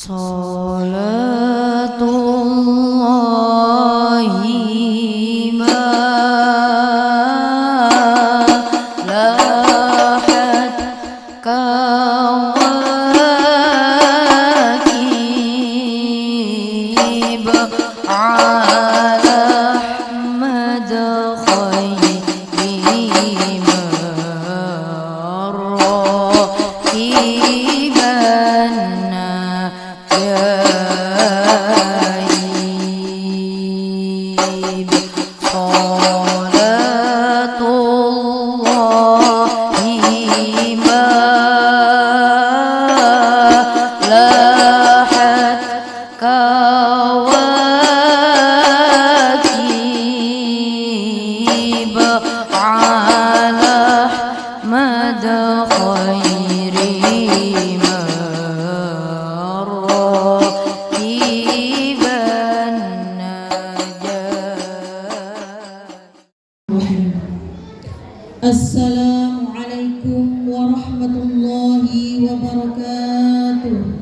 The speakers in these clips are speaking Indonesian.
Salatullahi ma lahat kawakib ala Ahmad khayri marrakiban jaib Salatullahi ma lahat kawakib ala Ahmad khayri marrakiban Assalamualaikum warahmatullahi wabarakatuh.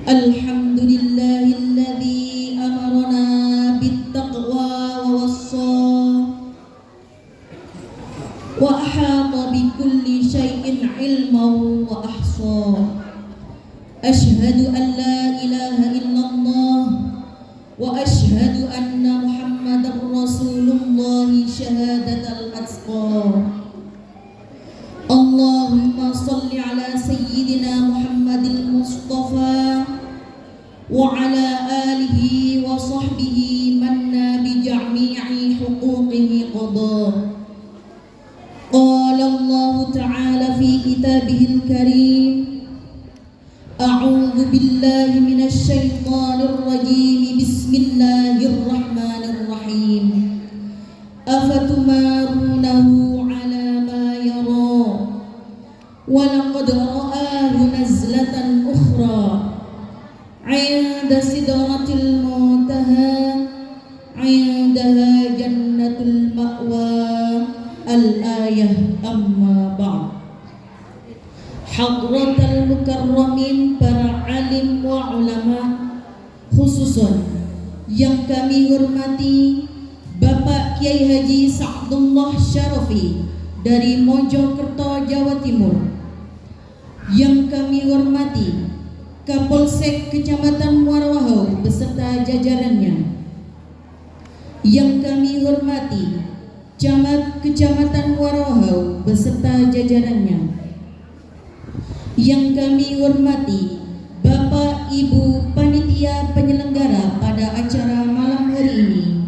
Alhamdulillahilladzi amarna bittaqwa wa wassa wa ahata bikulli syai'in ilman wa ahsa. Ashhadu an la ilaha illallah wa ashhadu anna Muhammadar Rasulullah syahadatal atqa. Allahumma salli ala sayyidina Muhammadil Mustafa wa ala alihi wa sahbihi manna bi jami'i huquqihi qada. Qala Allah ta'ala fi kitabihil karim, A'udzu billahi minasy syaithanir rajim. Bismillahirrahmanirrahim. Afatumarunahu 'ala ma yara wa laqad ra'ahu nazlatan ukhra 'inda sidratil muntaha 'indaha jannatul ma'wa. Al-ayah. Amma ba'd. Hadratal mukarramin, para alim wa ulama, khususon yang kami hormati Bapak Kiai Haji Sa'dullah Syarafi dari Mojokerto, Jawa Timur. Yang kami hormati Kapolsek Kecamatan Muara Wahau beserta jajarannya. Yang kami hormati Camat Kecamatan Muara Wahau beserta jajarannya. Yang kami hormati Bapak Ibu panitia penyelenggara pada acara malam hari ini.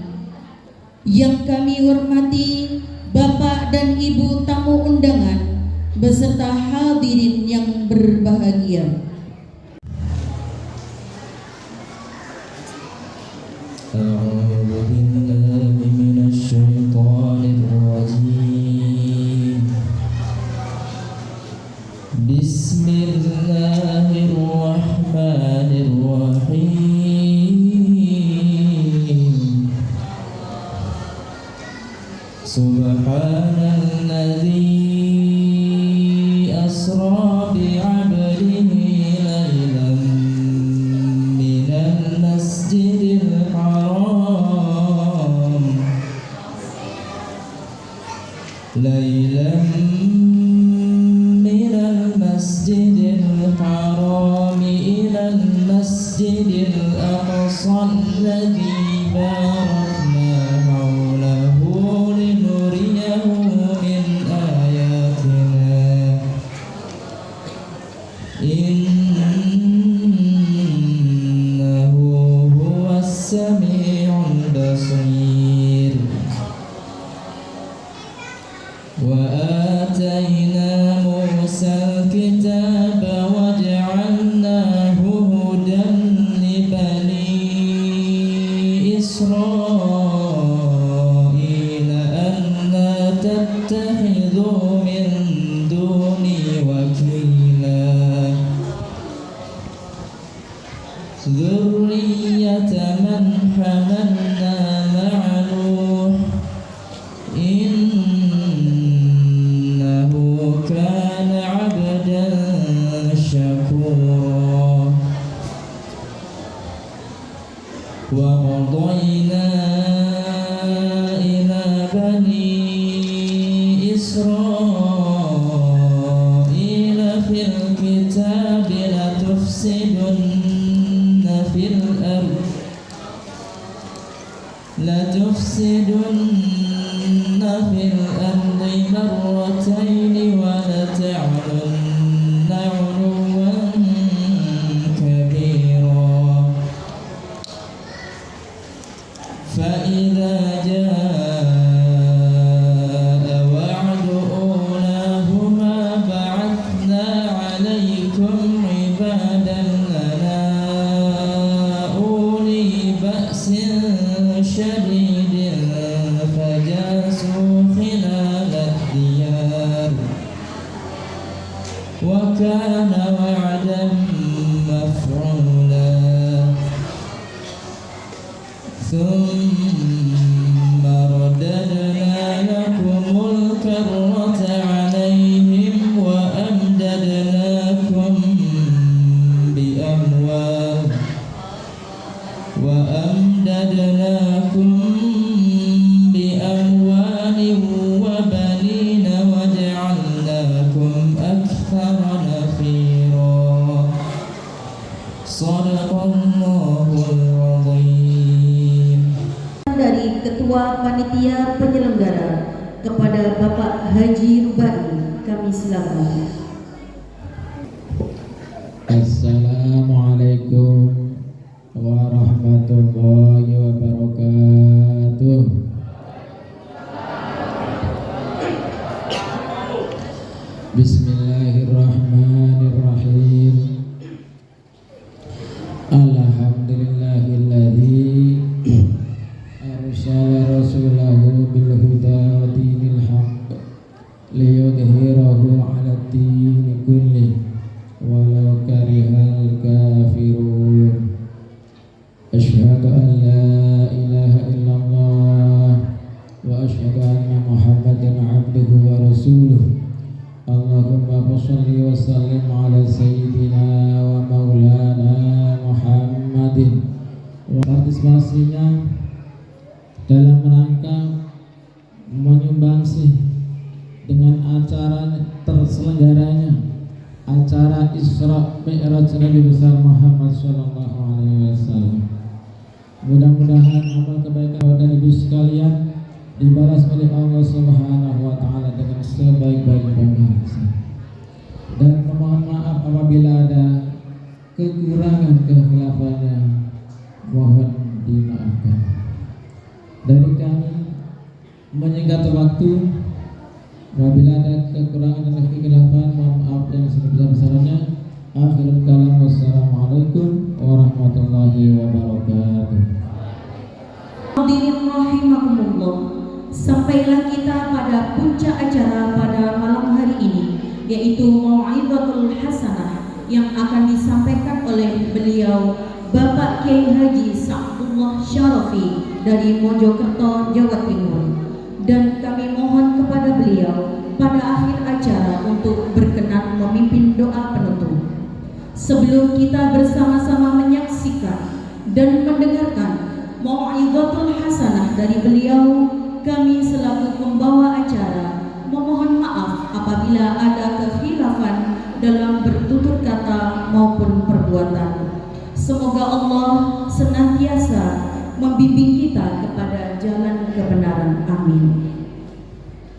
Yang kami hormati Bapak dan Ibu tamu undangan beserta hadirin yang berbahagia. A'udzu billahi minasy syaithanir rajim. Bismillahirrahmanirrahim. Subhanalladzi asra bi'abdihi laylan minal masjidil haram المسجد الحرام إلى المسجد الأقصى الذي باركنا حوله لنريه من آياتنا إنه هو السميع البصير. وآتينا موسى الكتاب وجعلناه هدى لبني إسرائيل ألا تتخذوا من دوني وكيلا ذرية من حملنا مع نوح إنه كان عبدا شكورا وقضينا إلى بني إسرائيل في الكتاب لتفسدن في الأرض مرتين ولتعلن علوا كبيرا فإذا جاء وعد أولاهما بعثنا عليكم عبادا لنا أولي بأس شديد فجاسوا خلال الديار وكان وعدا مفعولا ثم رددنا لكم الكرة عليهم وأمددناكم بأموال وبنين وجعلناكم أكثر نفيرا صدق الله العظيم. Dari Ketua Panitia Penyelenggara kepada Bapak Haji Rubai, kami silakan. Assalamualaikum warahmatullahi wabarakatuh. Bismillahirrahmanirrahim. Alhamdulillahilladzi arsala rasulahu bil huda wa dinil haqq liyudhhirahu 'alad dini kullih walau karihal kafirun. Asyhadu an la ilaha illallah wa asyhadu anna Muhammadan 'abduhu wa rasuluh. Allahumma shalli wa sallim ala sayyidina wa maulana Muhammadin. Partisipasinya dalam rangka menyumbangsi dengan acara terselenggaranya acara Isra Mi'raj Nabi besar Muhammad sallallahu alaihi wasallam. Mudah-mudahan amal kebaikan dan ibu sekalian dibalas oleh Allah Subhanahu wa taala dengan sebaik-baiknya pembahasan. Dan memohon maaf apabila ada kekurangan kehilafannya, mohon dimaafkan. Dari kami menyingkat waktu, apabila ada kekurangan dan kekhilafan, mohon maaf yang sebesar-besarnya. Akhirul kalam, wassalamualaikum warahmatullahi wabarakatuh. Hadirin rahimakumullah, sampailah kita pada puncak acara pada malam hari ini, yaitu Mau'izatul Hasanah yang akan disampaikan oleh beliau Bapak Kiai Haji Sa'dullah Syarafi dari Mojokerto, Jawa Timur. Dan kami mohon kepada beliau pada akhir acara untuk berkenan memimpin doa penutup. Sebelum kita bersama-sama menyaksikan dan mendengarkan Mau'izatul Hasanah dari beliau, kami selaku pembawa acara memohon maaf apabila ada kekhilafan dalam bertutur kata maupun perbuatan. Semoga Allah senantiasa membimbing kita kepada jalan kebenaran. Amin.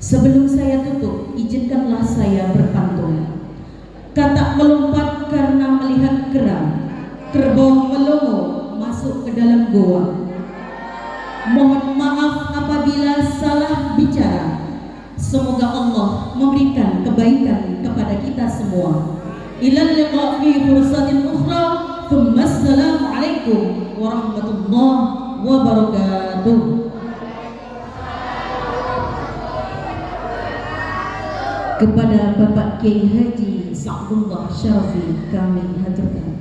Sebelum saya tutup, izinkanlah saya berpantun. Katak melompat karena melihat kerang, kerbau melongo masuk ke dalam goa. Mohon maaf apabila salah bicara. Semoga Allah memberikan kebaikan kepada kita semua. Ilal liqa fi fursatin ukhra. Assalamualaikum warahmatullahi wabarakatuh. Kepada Bapak Kiai Haji Sa'dullah Syarafi kami haturkan.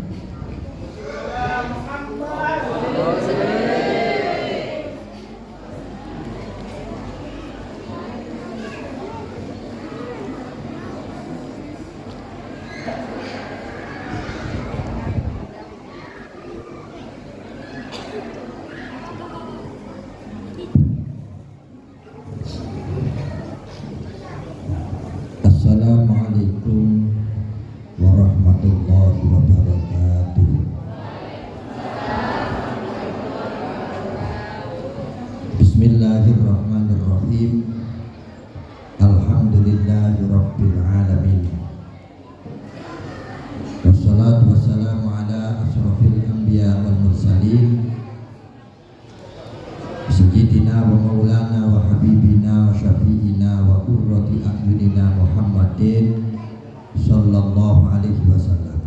alaihi wasallam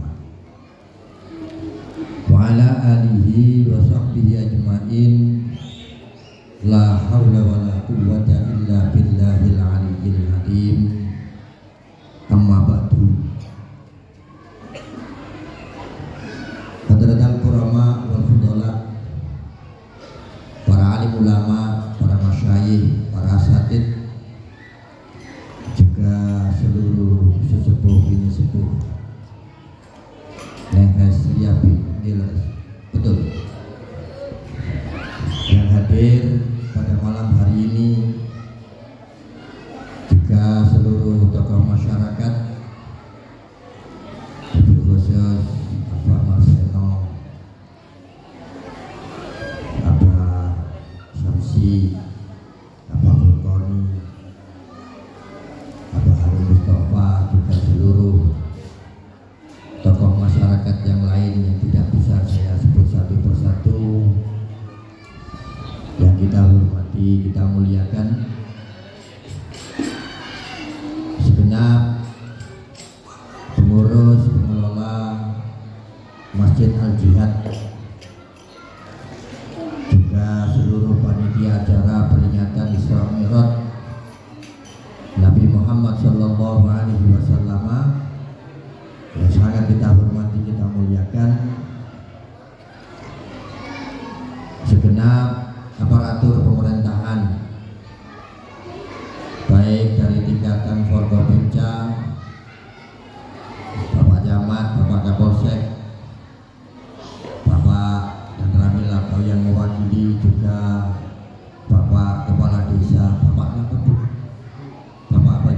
wa ala alihi wa sahbihi ajmain. La haula wa la quwwata illa billahil aliyyil azim. Amma ba'du. Hadratul kurama wal fudala, para alim ulama, para masyayikh, para asatidz, juga seluruh sesepuh bini sepuh, Nehes Riabi Dilas, betul, yang hadir pada malam hari ini, juga seluruh tokoh masyarakat, Ibu khusus Bapak Marseno, Bapak Samsi, Bapak Fulkoni, Bapak Harun Mustafa, juga seluruh tokoh masyarakat yang lain yang tidak bisa saya sebut satu persatu, yang kita hormati, kita muliakan. Segenap pengurus pengelola Masjid Al-Jihad, juga seluruh panitia acara peringatan Isra Mi'raj Nabi Muhammad sallallahu alaihi wasallam yang sangat kita hormati, kita muliakan. Segenap aparatur pemerintahan, baik dari tingkatan Forkopimda, Bapak Camat, Bapak Kapolsek, Bapak dan Ramil atau yang mewakili, juga Bapak Kepala Desa, Bapak apa Bu? Bapak apa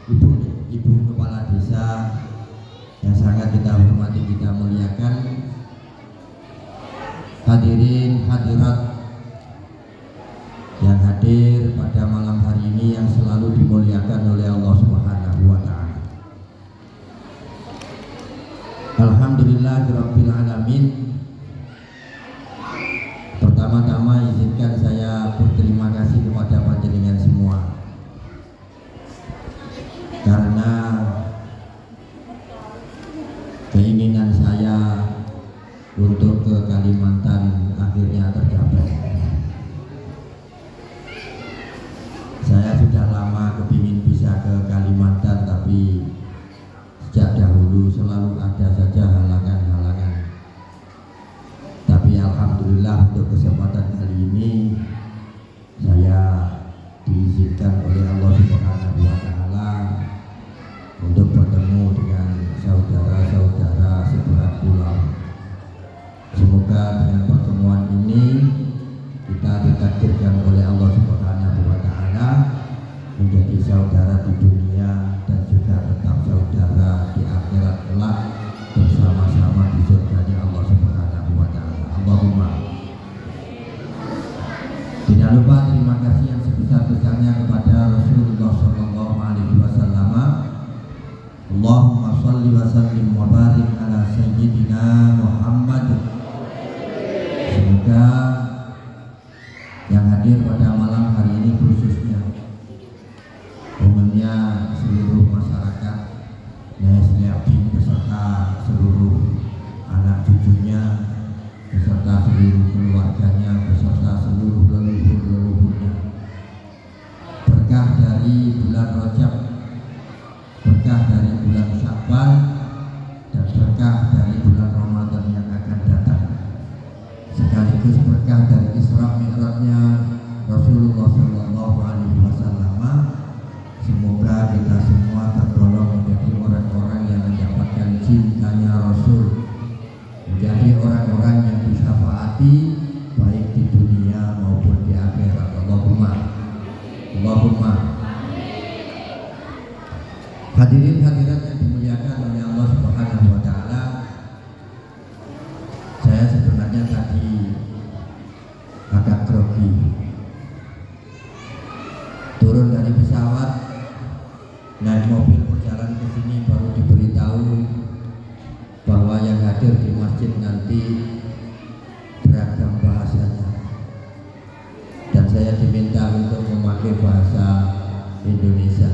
Ibu? Ibu Kepala Desa yang sangat kita hormati, kita muliakan. Hadirin hadirat yang hadir pada malam hari ini yang selalu dimuliakan oleh Allah Subhanahu wa taala. Alhamdulillahirabbil alamin. Pertama-tama izinkan saya berterima kasih kepada panjenengan semua, karena keinginan saya untuk ke Kalimantan akhirnya tercapai. Saya sudah lama kepingin bisa ke Kalimantan, tapi sejak dahulu selalu ada saja halangan-halangan. Tapi alhamdulillah untuk kesempatan kali ini saya diizinkan oleh Allah Subhanahu wa taala untuk bertemu dengan saudara-saudara seberat pulau. Semoga dengan pertemuan ini kita ditakdirkan oleh Allah Subhanahu wa taala menjadi saudara di dunia dan juga tetap saudara di akhirat kelak, bersama-sama di surganya Allah Subhanahu wa taala. Allahumma. Tidak lupa terima kasih yang sebesar-besarnya kepada Rasulullah sallallahu alaihi wasallam. Allahumma shalli wa sallim wa barik ala sayyidina Muhammad. Semoga yang hadir pada malam hari ini, khususnya umumnya seluruh masyarakat Nehes Riabi beserta seluruh anak cucunya, beserta seluruh keluarganya, beserta seluruh leluhur-leluhurnya, berkah dari bulan Rajab, berkah dari bulan Sya'ban, dan berkah dari bulan Ramadan yang akan datang, sekaligus berkah dari Isra Mi'rajnya Rasulullah sallallahu alaihi wasallam. Semoga kita semua tergolong menjadi orang-orang yang mendapatkan cintanya Rasul, menjadi orang-orang yang disyafaati baik di dunia maupun di akhirat. Allahumma. Allahumma. Hadirin hadirat yang dimuliakan oleh Allah Subhanahu wa taala, saya sebenarnya tadi agak grogi. Turun dari pesawat, naik mobil berjalan ke sini, baru diberitahu bahwa yang hadir di masjid nanti beragam bahasanya, dan saya diminta untuk memakai bahasa Indonesia.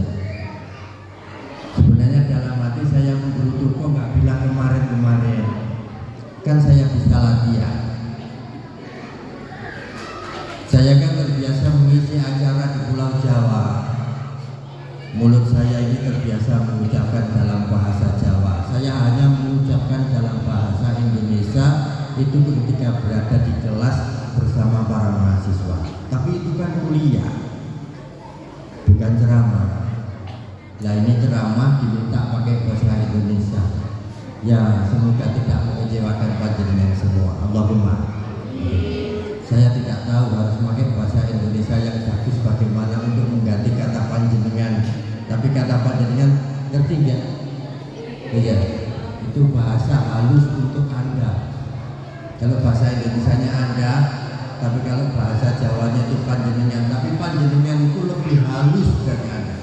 Sebenarnya dalam itu kok nggak bilang kemarin-kemarin? Kan saya bisa latihan. Saya kan terbiasa mengisi acara di Pulau Jawa. Mulut saya ini terbiasa mengucapkan dalam bahasa Jawa. Saya hanya mengucapkan dalam bahasa Indonesia itu ketika berada di kelas bersama para mahasiswa. Tapi itu kan kuliah, bukan ceramah. Nah ini ceramah diminta pakai bahasa Indonesia. Ya semoga tidak mengecewakan panjenengan semua. Allahumma. Saya tidak tahu harus pakai bahasa Indonesia yang bagus bagaimana untuk mengganti kata panjenengan. Tapi kata panjenengan ngerti nggak? Iya, itu bahasa halus untuk Anda. Kalau bahasa Indonesianya Anda, tapi kalau bahasa Jawanya itu panjenengan. Tapi panjenengan itu lebih halus dari Anda.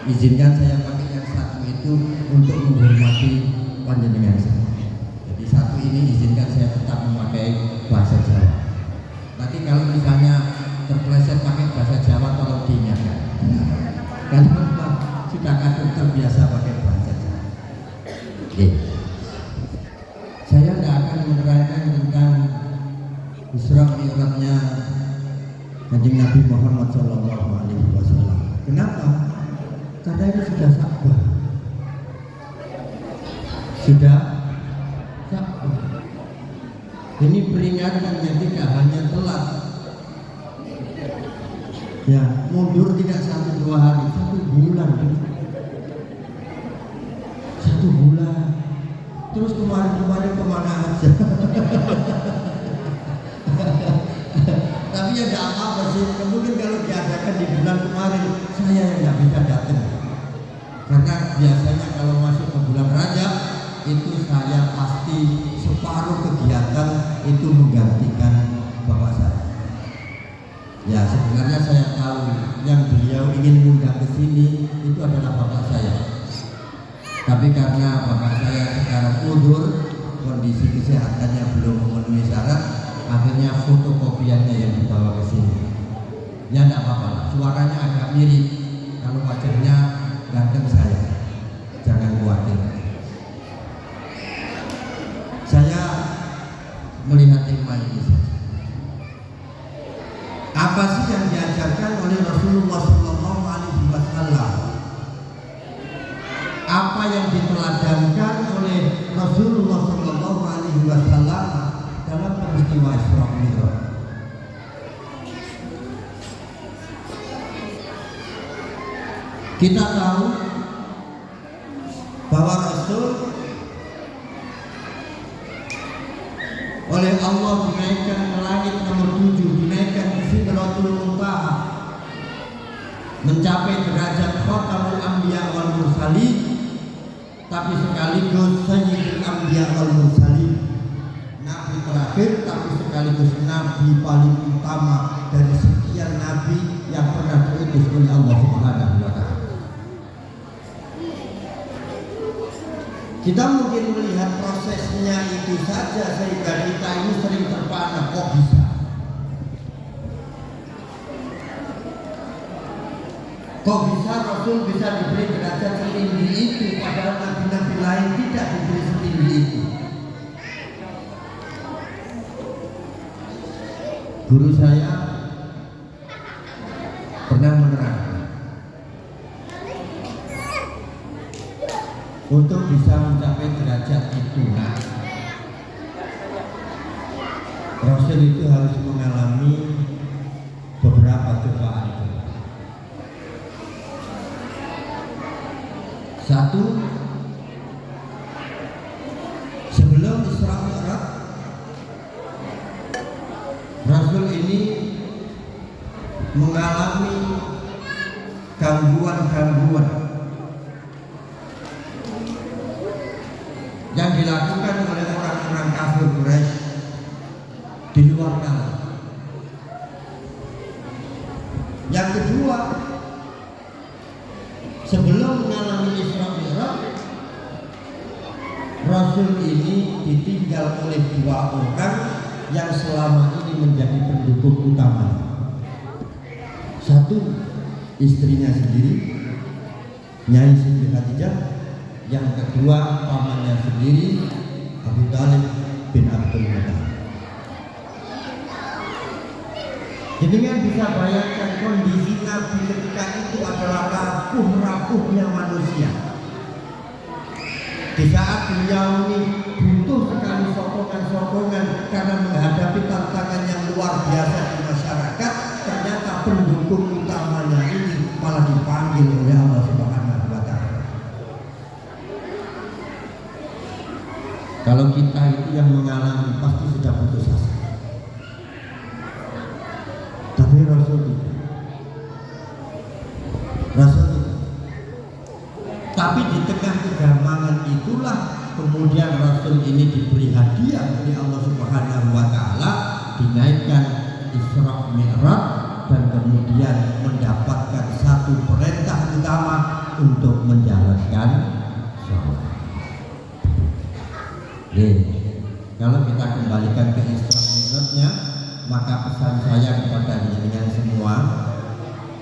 Izinkan saya pakai yang satu itu untuk menghormati panjenengan semua. Jadi satu ini izinkan saya tetap memakai bahasa Jawa. Nanti kalau misalnya terpeleset pakai bahasa Jawa tolong diingatkan. Karena sudah kadang terbiasa pakai bahasa Jawa. Oke. Saya tidak akan menerangkan tentang Isra Mi'rajnya Kanjeng Nabi Muhammad SAW. Kenapa? Karena ini sudah sabar. Sudah sabar. Ini peringatannya tidak hanya telat. Ya, mundur tidak 1-2 hari, 1 bulan. 1 bulan. Terus kemarin kemana aja? Tapi ya tidak apa-apa sih. Mungkin kalau diadakan di bulan kemarin, saya yang tidak bisa datang. Karena biasanya kalau masuk ke bulan Rajab itu saya pasti separuh kegiatan itu menggantikan bapak saya. Ya sebenarnya saya tahu yang beliau ingin mengundang ke sini itu adalah bapak saya. Tapi karena bapak saya sekarang udur, kondisi kesehatannya belum memenuhi syarat, akhirnya fotokopiannya yang dibawa ke sini. Ya tidak apa-apa, suaranya agak mirip. Kalau wajahnya ganteng saya, jangan khawatir. Saya melihat tema ini saja. Apa sih yang diajarkan oleh Rasulullah SAW? Apa yang diteladankan oleh Rasulullah SAW dalam peristiwa Isra Mi'raj? Kita tahu bahwa Rasul oleh Allah dinaikkan ke langit nomor 7, dinaikkan ke Sidratul Muntaha, mencapai derajat Khatamul Anbiya wal Mursalin, tapi sekaligus Sayyidul Anbiya wal Mursalin, nabi terakhir, tapi sekaligus nabi paling utama dari sekian nabi yang pernah diutus oleh Allah Subhanahu wa Ta'ala. Kita mungkin melihat prosesnya itu saja sehingga kita ini sering terpana, kok bisa? Kok bisa Rasul bisa diberi derajat setinggi itu padahal nabi-nabi lain tidak diberi setinggi itu? Guru saya pernah menerangkan, untuk bisa mencapai derajat itu, Rasul itu harus mengalami beberapa cobaan. Satu, sebelum Isra Mi'raj, Rasul ini mengalami gangguan-gangguan yang dilakukan oleh orang-orang kafir Quraisy di luar Ka'bah. Yang kedua, sebelum mengalami Isra Mi'raj, Rasul ini ditinggal oleh 2 orang yang selama ini menjadi pendukung utama. Satu, istrinya sendiri, Nyai Siti Khadijah. yang kedua pamannya sendiri Abu Thalib bin Abdul Muthalib. Jenengan bisa bayangkan kondisi Nabi ketika itu adalah rapuh-rapuhnya manusia. Di saat beliau ini butuh sekali sokongan-sokongan karena menghadapi tantangan yang luar biasa di masyarakat, ternyata pendukung utamanya ini malah dipanggil oleh Allah Subhanahu wa Ta'ala. Kalau kita itu yang mengalami pasti sudah putus asa. Tapi Rasul tidak. Tapi di tengah kegamangan itulah kemudian Rasul ini diberi hadiah oleh Allah Subhanahu wa Ta'ala, dinaikkan Isra Mi'raj dan kemudian mendapatkan satu perintah utama untuk menjalankan sholat. Kalau kita kembalikan ke Isra Mi'rajnya, maka pesan saya kepada jenengan semua,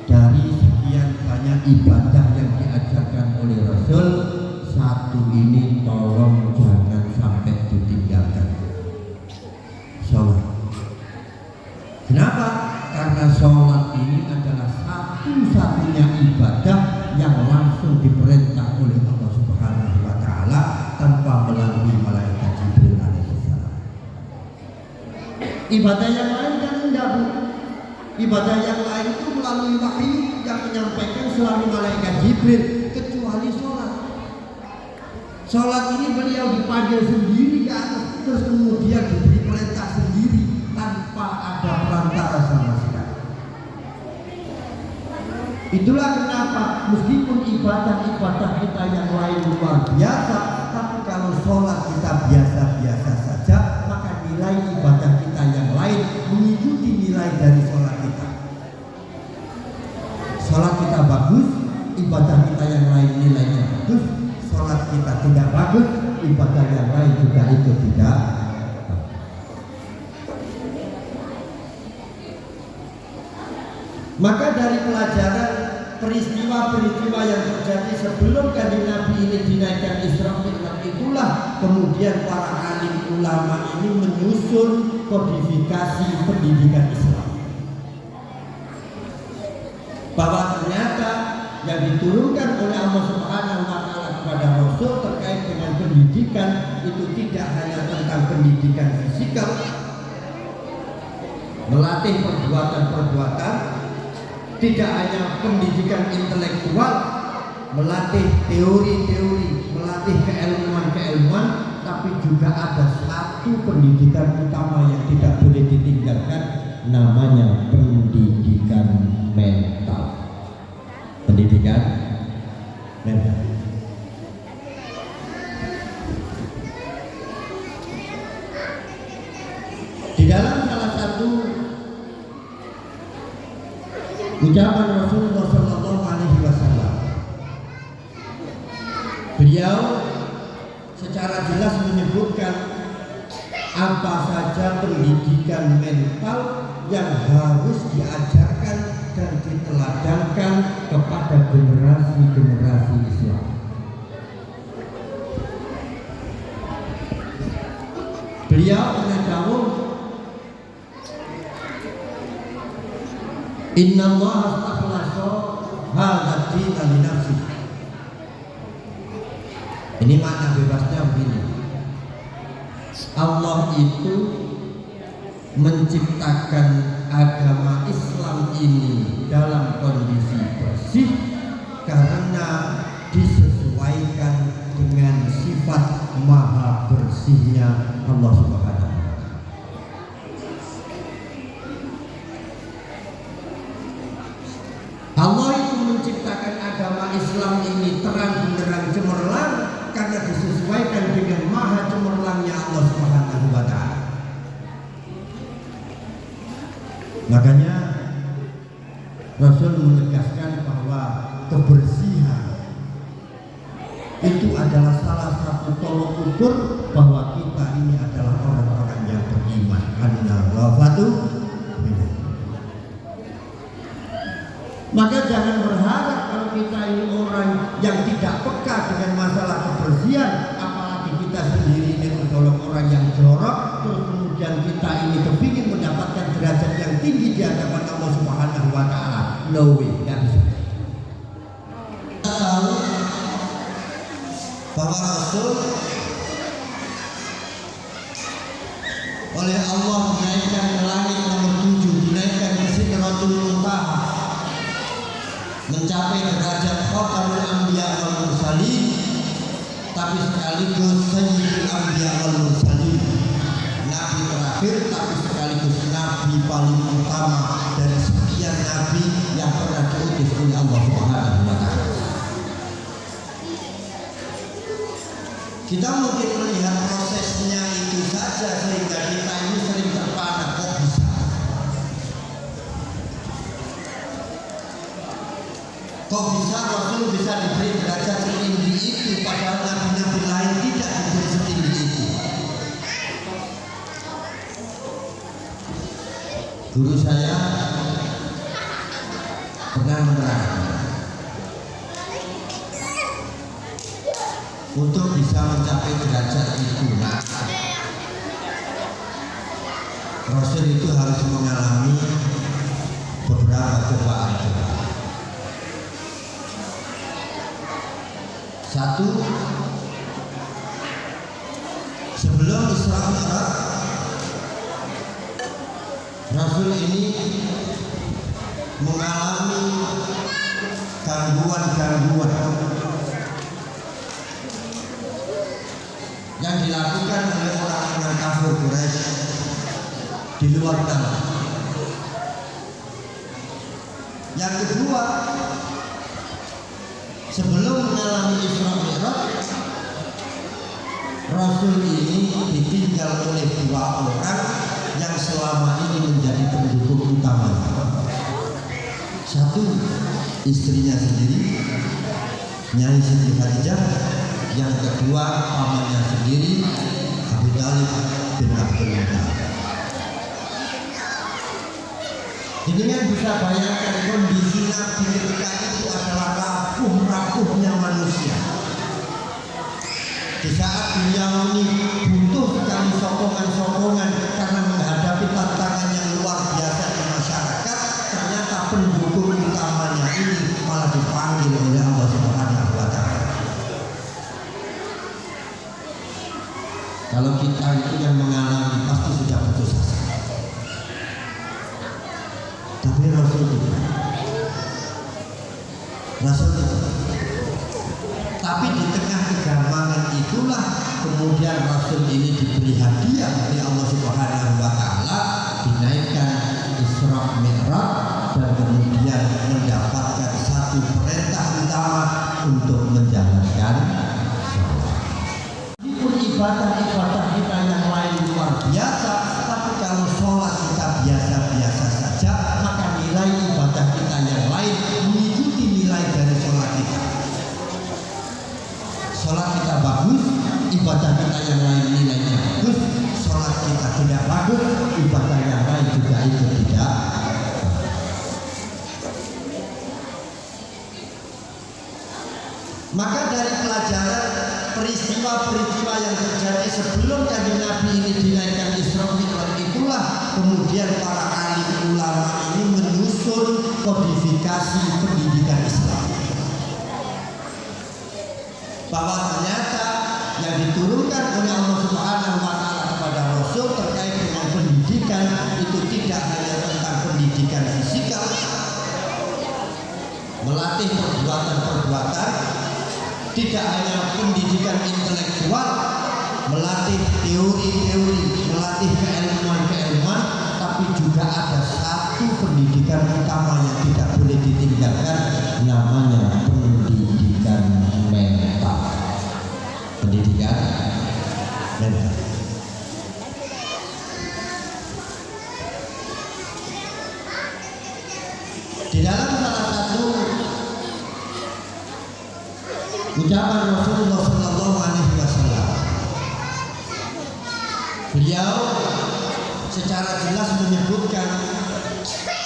dari sekian banyak ibadah yang diajarkan oleh Rasul, satu ini tolong jangan sampai ditinggalkan, sholat. Kenapa? Karena sholat ini adalah satu-satunya ibadah yang langsung diperintah oleh Allah Subhanahu wa Ta'ala tanpa melalui malaikat Jibril alaihissalam. Ibadah yang lain kan enggak, Bu. Ibadah yang lain itu melalui wahyu yang menyampaikan selalu malaikat Jibril, kecuali sholat. Sholat ini beliau dipanggil sendiri ke atas, terus kemudian diberi perintah sendiri tanpa ada perantara sama sekali. Itulah kenapa meskipun ibadah-ibadah kita yang lain luar biasa, tapi kalau sholat kita biasa-biasa saja, maka nilai ibadah kita yang lain mengikuti nilai dari sholat kita. Sholat kita bagus, ibadah kita yang lain nilainya bagus. Sholat kita tidak bagus, ibadah yang lain juga ikut tidak. Maka dari pelajaran peristiwa-peristiwa yang terjadi sebelum kanjeng Nabi ini dinaikkan Isra Mi'raj, itulah kemudian para alim ulama ini menyusun kodifikasi pendidikan Islam, bahwa ternyata yang diturunkan oleh Allah Subhanahu wa Ta'ala kepada Rasul terkait dengan pendidikan itu tidak hanya tentang pendidikan fisikal, melatih perbuatan-perbuatan, tidak hanya pendidikan intelektual, melatih teori-teori, melatih keilmuan-keilmuan, tapi juga ada satu pendidikan utama yang tidak boleh ditinggalkan, namanya pendidikan mental. Pendidikan mental. Di dalam salah satu ucapan Rasulullah SAW, beliau secara jelas menyebutkan apa saja pendidikan mental yang harus diajarkan dan diteladankan kepada generasi-generasi Islam. Beliau menyatakan, Inna Allah astakhlasa hadha dina li nafsi. Ini makna bebasnya begini. Allah itu menciptakan agama Islam ini dalam kondisi bersih karena disesuaikan dengan sifat maha bersihnya Allah Subhanahu wa Ta'ala. Allah itu menciptakan agama Islam ini terang benderang cemerlang karena disesuaikan dengan maha cemerlangnya Allah Subhanahu wa Ta'ala. Makanya Rasul menegaskan bahwa kebersihan itu adalah salah satu tolok ukur bahwa kita ini adalah orang-orang yang beriman. Maka jangan berharap kalau kita ini orang yang tidak peka dengan masalah kebersihan jorok, terus kemudian kita ini kepingin mendapatkan derajat yang tinggi di hadapan Allah Subhanahu wa Ta'ala. No way, nggak bisa. Kita tahu bahwa Rasul oleh Allah dinaikkan ke langit nomor 7, dinaikkan ke Sidratul Muntaha, mencapai derajat Khatamul Anbiya wal Mursalin, tapi sekaligus Sayyidul Anbiya wal Mursalin, nabi terakhir tapi sekaligus nabi paling utama dari sekian nabi yang pernah diutus oleh Allah Subhanahu wa Ta'ala. Kita mungkin melihat prosesnya itu saja sehingga kita ini sering terpana, kok bisa? Kok bisa Rasul bisa diberi derajat setinggi itu padahal nabi-nabi lain tidak diberi setinggi itu? Guru saya pernah menerangkan, untuk bisa mencapai derajat itu, Rasul itu harus mengalami beberapa cobaan. Satu, sebelum Isra Mi'raj, Rasul ini mengalami gangguan-gangguan yang dilakukan oleh orang-orang kafir Quraisy di luar tanah. Yang kedua, sebelum mengalami Isra Mi'raj, Rasul ini ditinggal oleh dua orang yang selama ini menjadi pendukung utama. Satu, istrinya sendiri, Nyai Siti Khadijah. Yang kedua, pamannya sendiri, Abu Thalib bin Abdul Muttalib. Jadi kan bisa bayangkan kondisi Nabi ketika itu adalah rapuh-rapuhnya manusia. Di saat beliau ini butuh sekali sokongan-sokongan karena menghadapi tantangan yang luar biasa di masyarakat, ternyata pendukung utamanya ini malah dipanggil oleh Allah Subhanahu wa Ta'ala. Kalau kita itu yang mengalami pasti sudah putus asa. Tapi Rasul tidak. Tapi di tengah kegampangan itulah kemudian Rasul ini diberi hadiah oleh Allah Subhanahu wa Ta'ala, dinaikkan Isra Mi'raj dan kemudian mendapatkan satu perintah utama untuk menjalankan sholat. Meskipun ibadah-ibadah kita yang lain luar biasa, tapi kalau sholat kita biasa-biasa saja, maka nilai ibadah kita yang lain mengikuti nilai dari sholat kita. Sholat kita bagus, ibadah kita yang lain nilainya bagus. Sholat kita tidak bagus, ibadah yang lain juga ikut tidak. Maka dari pelajaran peristiwa-peristiwa yang terjadi sebelum Kanjeng Nabi ini dinaikkan Isra Mi'raj, itulah kemudian para alim ulama ini menyusun kodifikasi pendidikan Islam. Bahwa ternyata yang diturunkan oleh Allah Subhanahu wa Ta'ala kepada Rasul terkait dengan pendidikan itu tidak hanya tentang pendidikan fisikal, melatih perbuatan-perbuatan, tidak hanya pendidikan intelektual, melatih teori-teori, melatih keilmuan-keilmuan, tapi juga ada satu pendidikan utama yang tidak boleh ditinggalkan, namanya pendidikan mental. Pendidikan mental. Di dalam salah satu ucapan Rasulullah Sallallahu Alaihi Wasallam, beliau secara jelas menyebutkan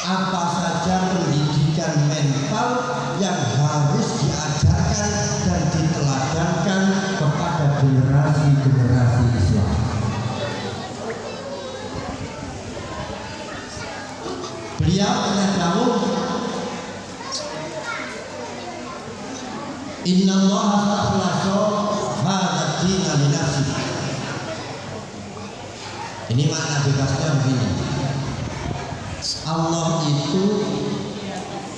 apa saja pendidikan mental yang harus diajarkan dan diteladankan kepada generasi-generasi Islam. beliau pernah jawab, Inna Allah akhlasa hadad dina li nafsihi. Ini makna bebasnya begini. Allah itu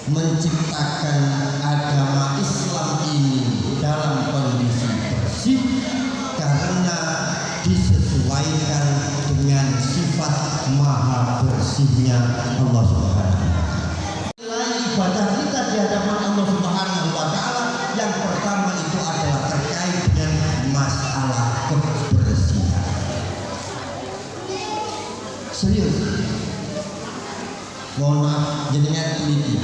menciptakan agama Islam ini dalam kondisi bersih karena disesuaikan dengan sifat maha bersihnya Allah Subhanahu wa ta'ala. Ibadah kita di hadapan Allah Subhanahu wa ta'ala yang pertama itu adalah terkait dengan masalah kebersihan. Serius. Mohon maaf, jenengan teliti.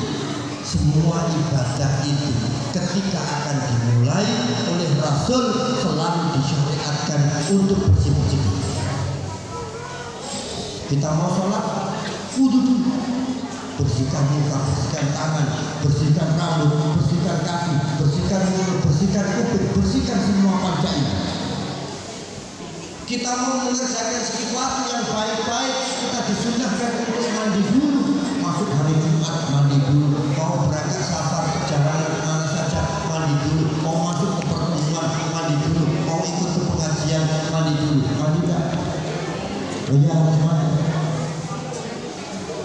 Semua ibadah itu ketika akan dimulai oleh Rasul selalu disyariatkan untuk bersih-bersih. Kita mau sholat, wudu dulu. Bersihkan muka, bersihkan tangan, bersihkan rambut, bersihkan kaki, bersihkan mulut, bersihkan kuping, bersihkan semua panca indera. Kita mau mengerjakan sesuatu yang baik-baik, kita disunahkan untuk mandi dulu. Masuk hari Jumat, mandi dulu. Mau berangkat safar perjalanan kemana saja, mandi dulu. Mau masuk ke pertemuan, mandi dulu. Mau ikut ke pengajian, mandi dulu. Mandi enggak? Oh iya, harus mandi.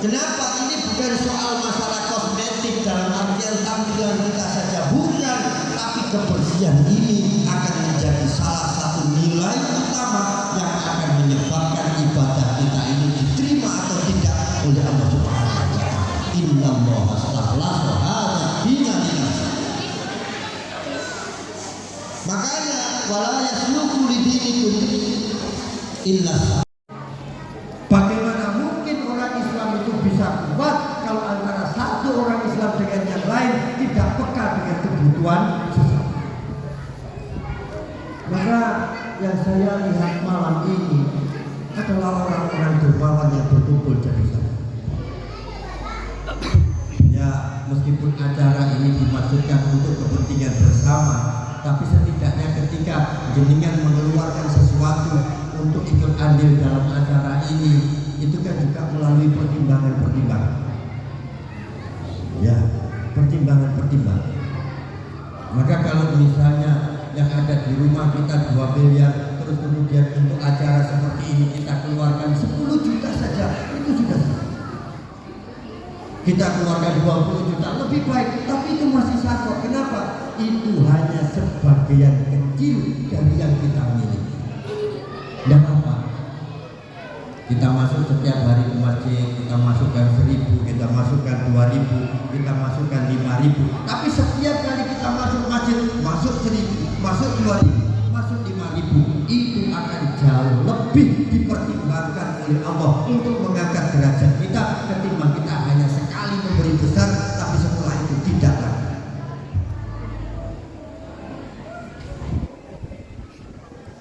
Kenapa? Ini bukan soal masalah kosmetik dalam artian tampilan kita saja, bukan. Tapi kebersihan ini akan menjadi salah satu nilai utama yang akan menyebabkan ibadah kita ini diterima atau tidak oleh Allah Subhanahu wa ta'ala. Inna Allah akhlasa hadad dina li nafsihi. Makanya wala yasluku li dinikum illa. Bagaimana mungkin orang Islam itu bisa kuat kalau antara satu orang Islam dengan yang lain tidak peka dengan kebutuhan sesama? Maka yang saya lihat malam ini adalah orang-orang dermawan yang berkumpul jadi satu. Ya, meskipun acara ini dimaksudkan untuk kepentingan bersama, tapi setidaknya ketika jenengan mengeluarkan sesuatu untuk ikut andil dalam acara ini, itu kan juga melalui pertimbangan-pertimbangan. Ya, pertimbangan-pertimbangan. Maka kalau misalnya yang ada di rumah kita 2 miliar, terus kemudian untuk acara seperti ini kita keluarkan 10 juta saja, itu sudah sah. Kita keluarkan 20 juta, lebih baik, tapi itu masih sah kok. Kenapa? Itu hanya sebagian kecil dari yang kita miliki. Dan apa? Kita masuk setiap hari ke masjid, kita masukkan 1.000, kita masukkan 2.000, kita masukkan 5.000. Tapi setiap kali kita masuk masjid, masuk 1.000, masuk 2.000, masuk 5.000, itu akan jauh lebih dipertimbangkan oleh Allah untuk mengangkat derajat kita ketimbang kita hanya sekali memberi besar, tapi setelah itu tidak lagi.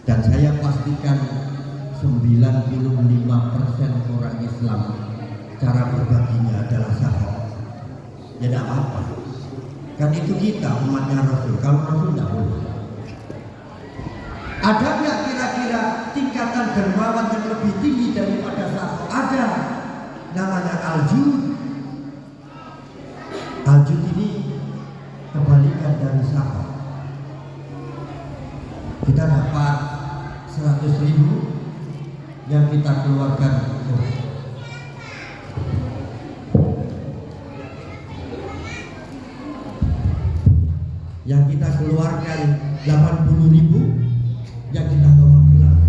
Dan saya pastikan 95% orang Islam cara berbaginya adalah zakat. Ya tidak apa-apa. Kan itu kita umatnya Rasul. Kalau Rasul tidak boleh. Ada nggak kira-kira tingkatan dermawan yang lebih tinggi daripada zakat? Ada. Namanya al-jud. Al-jud ini kebalikan dari zakat. Kita dapat 100.000 yang kita keluarkan, yang kita keluarkan 80.000, yang kita keluarkan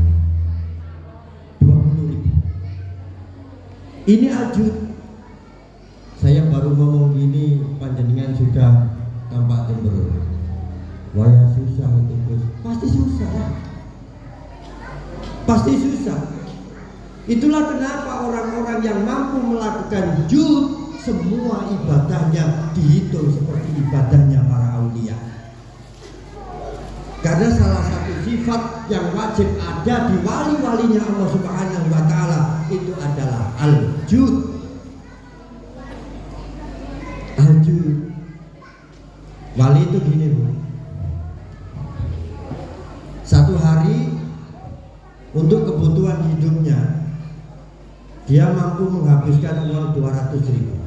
20.000. Ini al-jud. Saya baru ngomong gini, panjenengan sudah tampak cemberut. Wah ya susah itu Gus. Pasti susah ya. Pasti susah. Itulah kenapa orang-orang yang mampu melakukan jud, semua ibadahnya dihitung seperti ibadahnya para aulia. Karena salah satu sifat yang wajib ada di wali-walinya Allah Subhanahu wa ta'ala itu adalah al-jud. Al-jud. Wali itu gini, Bu. Satu hari untuk kebutuhan hidupnya dia mampu menghabiskan uang 200.000.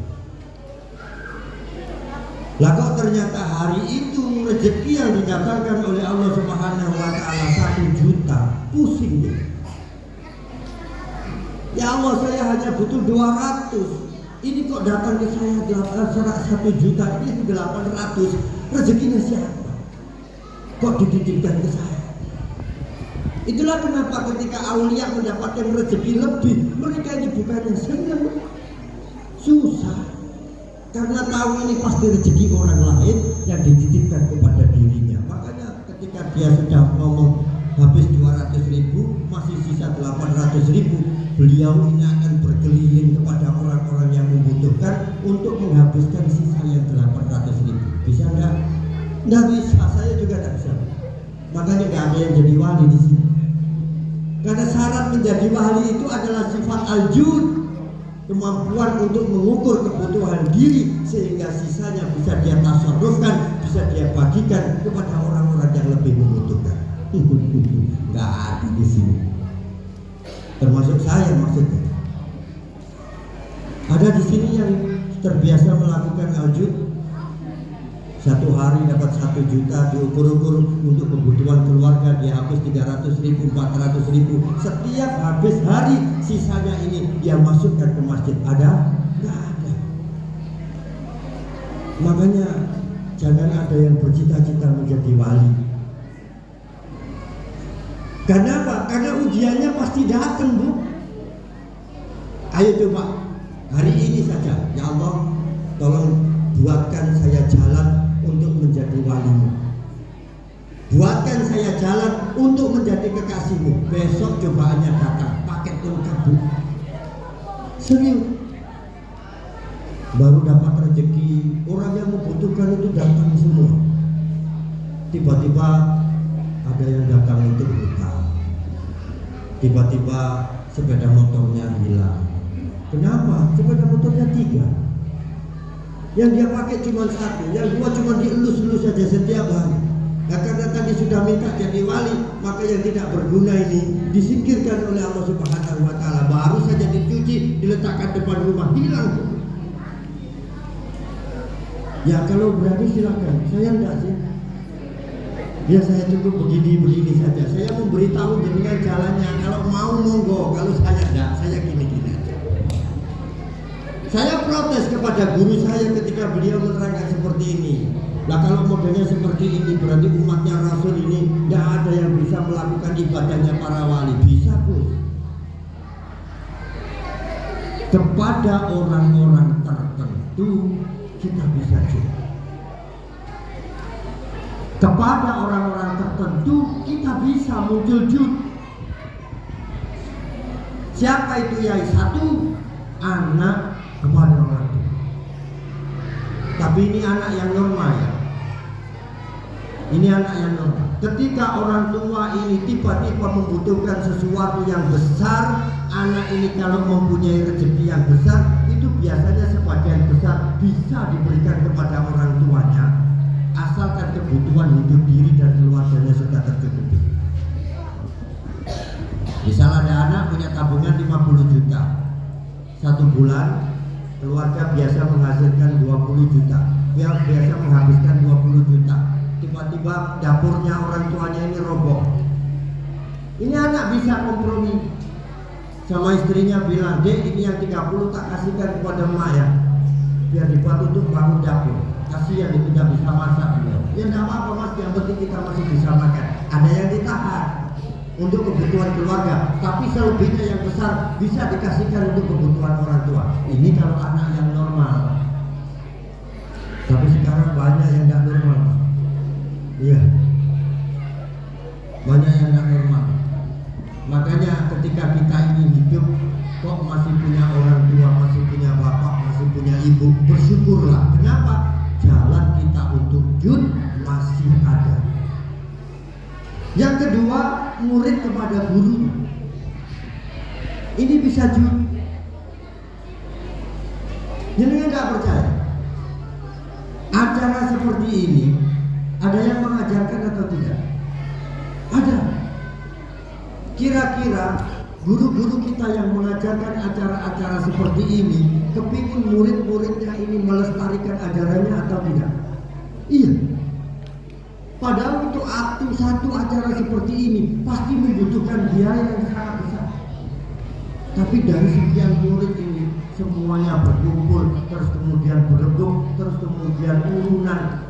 Lah kok ternyata hari itu rezeki yang didatangkan oleh Allah Subhanahu wa taala 1 juta, pusing dia. Ya Allah, saya hanya butuh 200. Ini kok datang ke saya 1 juta, ini 800. Rezekinya siapa? Kok dititipkan ke saya? Itulah kenapa ketika aulia mendapatkan rezeki lebih, mereka ini bukannya senang, susah. Karena tahu ini pasti rezeki orang lain yang dititipkan kepada dirinya. Makanya ketika dia sudah ngomong habis 200.000, masih sisa 800.000, beliau ini akan berkeliling kepada orang-orang yang membutuhkan untuk menghabiskan sisa yang 800.000. Bisa enggak? Enggak bisa, saya juga enggak bisa. Makanya enggak ada yang jadi wali di sini. Karena syarat menjadi wali itu adalah sifat al-jud, kemampuan untuk mengukur kebutuhan diri sehingga sisanya bisa dia tasarrufkan, bisa dia bagikan kepada orang-orang yang lebih membutuhkan. Enggak ada di sini. Termasuk saya maksudnya. Ada di sini yang terbiasa melakukan al-jud. 1 hari dapat 1 juta, diukur-ukur untuk kebutuhan keluarga dia habis 300.000, 400.000. Setiap habis hari sisanya ini dia masukkan ke masjid. Ada? Enggak ada. Makanya jangan ada yang bercita-cita menjadi wali. Kenapa? Karena ujiannya pasti datang, Bu. Ayo coba hari ini saja, ya Allah, tolong buatkan saya jalan untuk menjadi walimu. Buatkan saya jalan untuk menjadi kekasihmu. Besok cobaannya datang, paket lengkap, Bu. Serius. Baru dapat rezeki, orang yang membutuhkan itu datang semua. Tiba-tiba ada yang datang untuk hutang. Tiba-tiba sepeda motornya hilang. Kenapa? Sepeda motornya 3. Yang dia pakai cuma 1, yang 2 cuma dielus-elus saja setiap hari. Nah, karena tadi sudah minta jadi wali, maka yang tidak berguna ini disingkirkan oleh Allah Subhanahu wa taala. Baru saja dicuci, diletakkan depan rumah, hilang. Ya kalau berani silakan. Saya enggak sih. Ya saya cukup begini saja. Saya memberitahu dengan jalannya. Kalau mau monggo, kalau saya enggak, saya gini-gini aja. Saya protes kepada guru saya ketika beliau menerangkan seperti ini. Nah kalau modelnya seperti ini berarti umatnya Rasul ini tidak ada yang bisa melakukan ibadahnya para wali. Bisa, Gus. Kepada orang-orang tertentu kita bisa jud. Kepada orang-orang tertentu kita bisa muncul jud. Siapa itu Yai? 1 anak kepada orang tua. Tapi ini anak yang normal ya. Ini anak yang normal. Ketika orang tua ini tiba-tiba membutuhkan sesuatu yang besar, anak ini kalau mempunyai rezeki yang besar, itu biasanya sebagian besar bisa diberikan kepada orang tuanya, asalkan kebutuhan hidup diri dan keluarganya sudah tercukupi. Misal ada anak punya tabungan 50 juta, 1 bulan keluarga biasa menghasilkan 20 juta, dia biasa menghabiskan 20 juta. Tiba-tiba dapurnya orang tuanya ini roboh. Ini anak bisa kompromi sama istrinya, bilang, "Dek, ini yang 30 tak kasihkan kepada emak ya, biar dibuat untuk bangun dapur. Kasihan itu tidak bisa masak." Ya tidak apa-apa Mas, yang penting kita masih bisa makan. Ada yang ditahan untuk kebutuhan keluarga, tapi selebihnya yang besar bisa dikasihkan untuk kebutuhan orang tua. Ini kalau anak yang normal. Tapi sekarang banyak yang tidak normal. Iya, banyak yang tidak normal. Makanya ketika kita ini hidup kok masih punya orang tua, masih punya bapak, masih punya ibu, bersyukurlah. Kenapa? Jalan kita untuk jud masih ada. Yang kedua, murid kepada guru. Ini bisa jud. Jenengan nggak percaya? Acara seperti ini ada yang mengajarkan atau tidak? Ada. Kira-kira guru-guru kita yang mengajarkan acara-acara seperti ini kepingin murid-muridnya ini melestarikan ajarannya atau tidak? Iya. Padahal untuk satu acara seperti ini pasti membutuhkan biaya yang sangat besar. Tapi dari sekian murid ini semuanya berkumpul, terus kemudian berebut, terus kemudian urunan,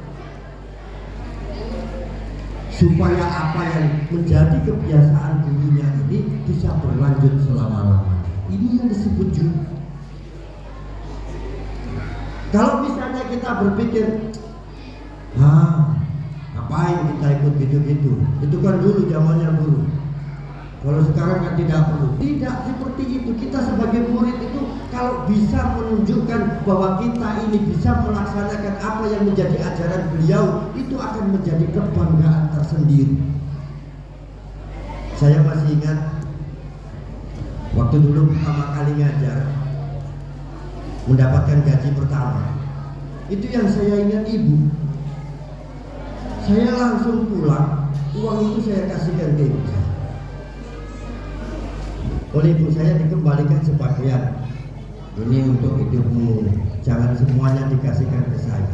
supaya apa yang menjadi kebiasaan gurunya ini bisa berlanjut selama-lamanya. Ini yang disebut juru. Kalau misalnya kita berpikir, ngapain kita ikut gitu-gitu? Itu kan dulu zamannya guru. Kalau sekarang kan tidak perlu. Tidak seperti itu. Kita sebagai murid itu kalau bisa menunjukkan bahwa kita ini bisa melaksanakan apa yang menjadi ajaran beliau, itu akan menjadi kebanggaan tersendiri. Saya masih ingat waktu dulu pertama kali ngajar, mendapatkan gaji pertama. Itu yang saya ingat ibu. Saya langsung pulang, uang itu saya kasihkan ke ibu saya. Oleh ibu saya dikembalikan sebagian. Ini untuk hidupmu, jangan semuanya dikasihkan ke saya.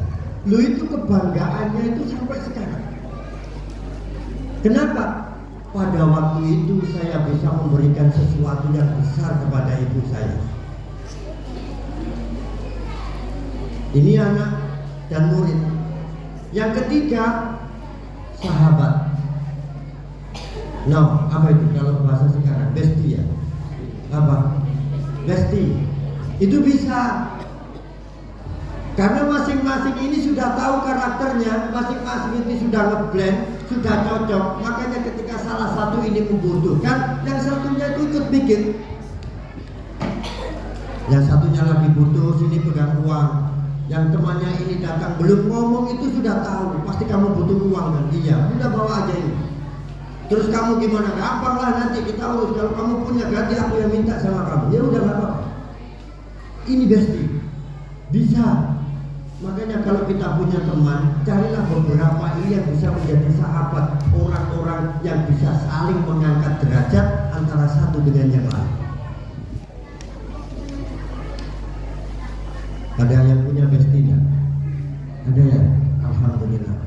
Lu itu kebanggaannya itu sampai sekarang. Kenapa? Pada waktu itu saya bisa memberikan sesuatu yang besar kepada ibu saya. Ini anak dan murid. Yang ketiga, sahabat. No, apa itu kalau bahasa sekarang? Bestie ya? Apa? Bestie. Itu bisa. Karena masing-masing ini sudah tahu karakternya, masing-masing ini sudah ngeblend, sudah cocok. Makanya ketika salah satu ini membutuhkan, yang satunya itu ikut bikin. Yang satunya lagi butuh, sini pegang uang. Yang temannya ini datang belum ngomong itu sudah tahu, pasti kamu butuh uang kan? Iya, udah bawa aja ini. Terus kamu gimana? Gampang lah, nanti kita urus. Kalau kamu punya ganti aku yang minta sama kamu. Ya udah nggak apa-apa. Ini bestie, bisa. Makanya kalau kita punya teman, carilah beberapa ini yang bisa menjadi sahabat, orang-orang yang bisa saling mengangkat derajat antara satu dengan yang lain. Ada yang punya bestie enggak? Ada ya? Alhamdulillah.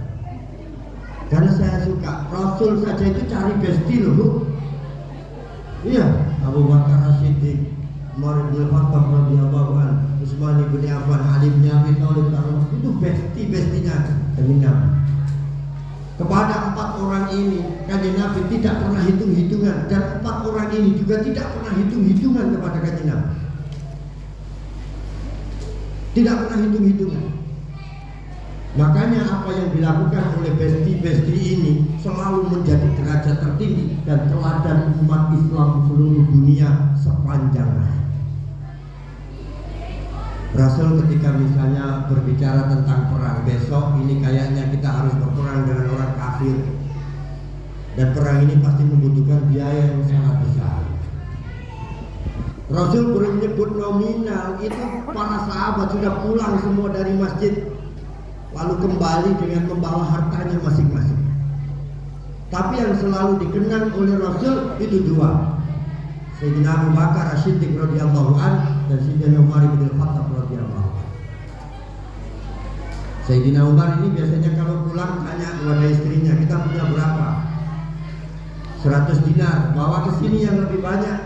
Karena saya suka, Rasul saja itu cari bestie loh, Bu. Iya, Abu Bakar As-Siddiq, Umar bin Khattab radhiyallahu anhu, Utsman bin Affan, Ali bin Abi Thalib, itu bestie-bestinya dengan Nabi. Kepada 4 orang ini, Kanjeng Nabi tidak pernah hitung-hitungan, dan 4 orang ini juga tidak pernah hitung-hitungan kepada Kanjeng Nabi. Tidak pernah hitung-hitungan. Makanya apa yang dilakukan oleh bestie-bestie ini selalu menjadi derajat tertinggi dan teladan umat Islam seluruh dunia sepanjang hayat. Rasul ketika misalnya berbicara tentang perang besok, ini kayaknya kita harus berperang dengan orang kafir, dan perang ini pasti membutuhkan biaya yang sangat besar. Rasul menyebut nominal itu para sahabat sudah pulang semua dari masjid, lalu kembali dengan membawa hartanya masing-masing. Tapi yang selalu dikenang oleh Rasul itu 2, Sayyidina Abu Bakar As-Siddiq radhiyallahu anhu dan Sayyidina Umar bin Khattab radhiyallahu anhu. Sayyidina Umar ini biasanya kalau pulang tanya kepada istrinya, kita punya berapa? 100 dinar, bawa ke sini yang lebih banyak,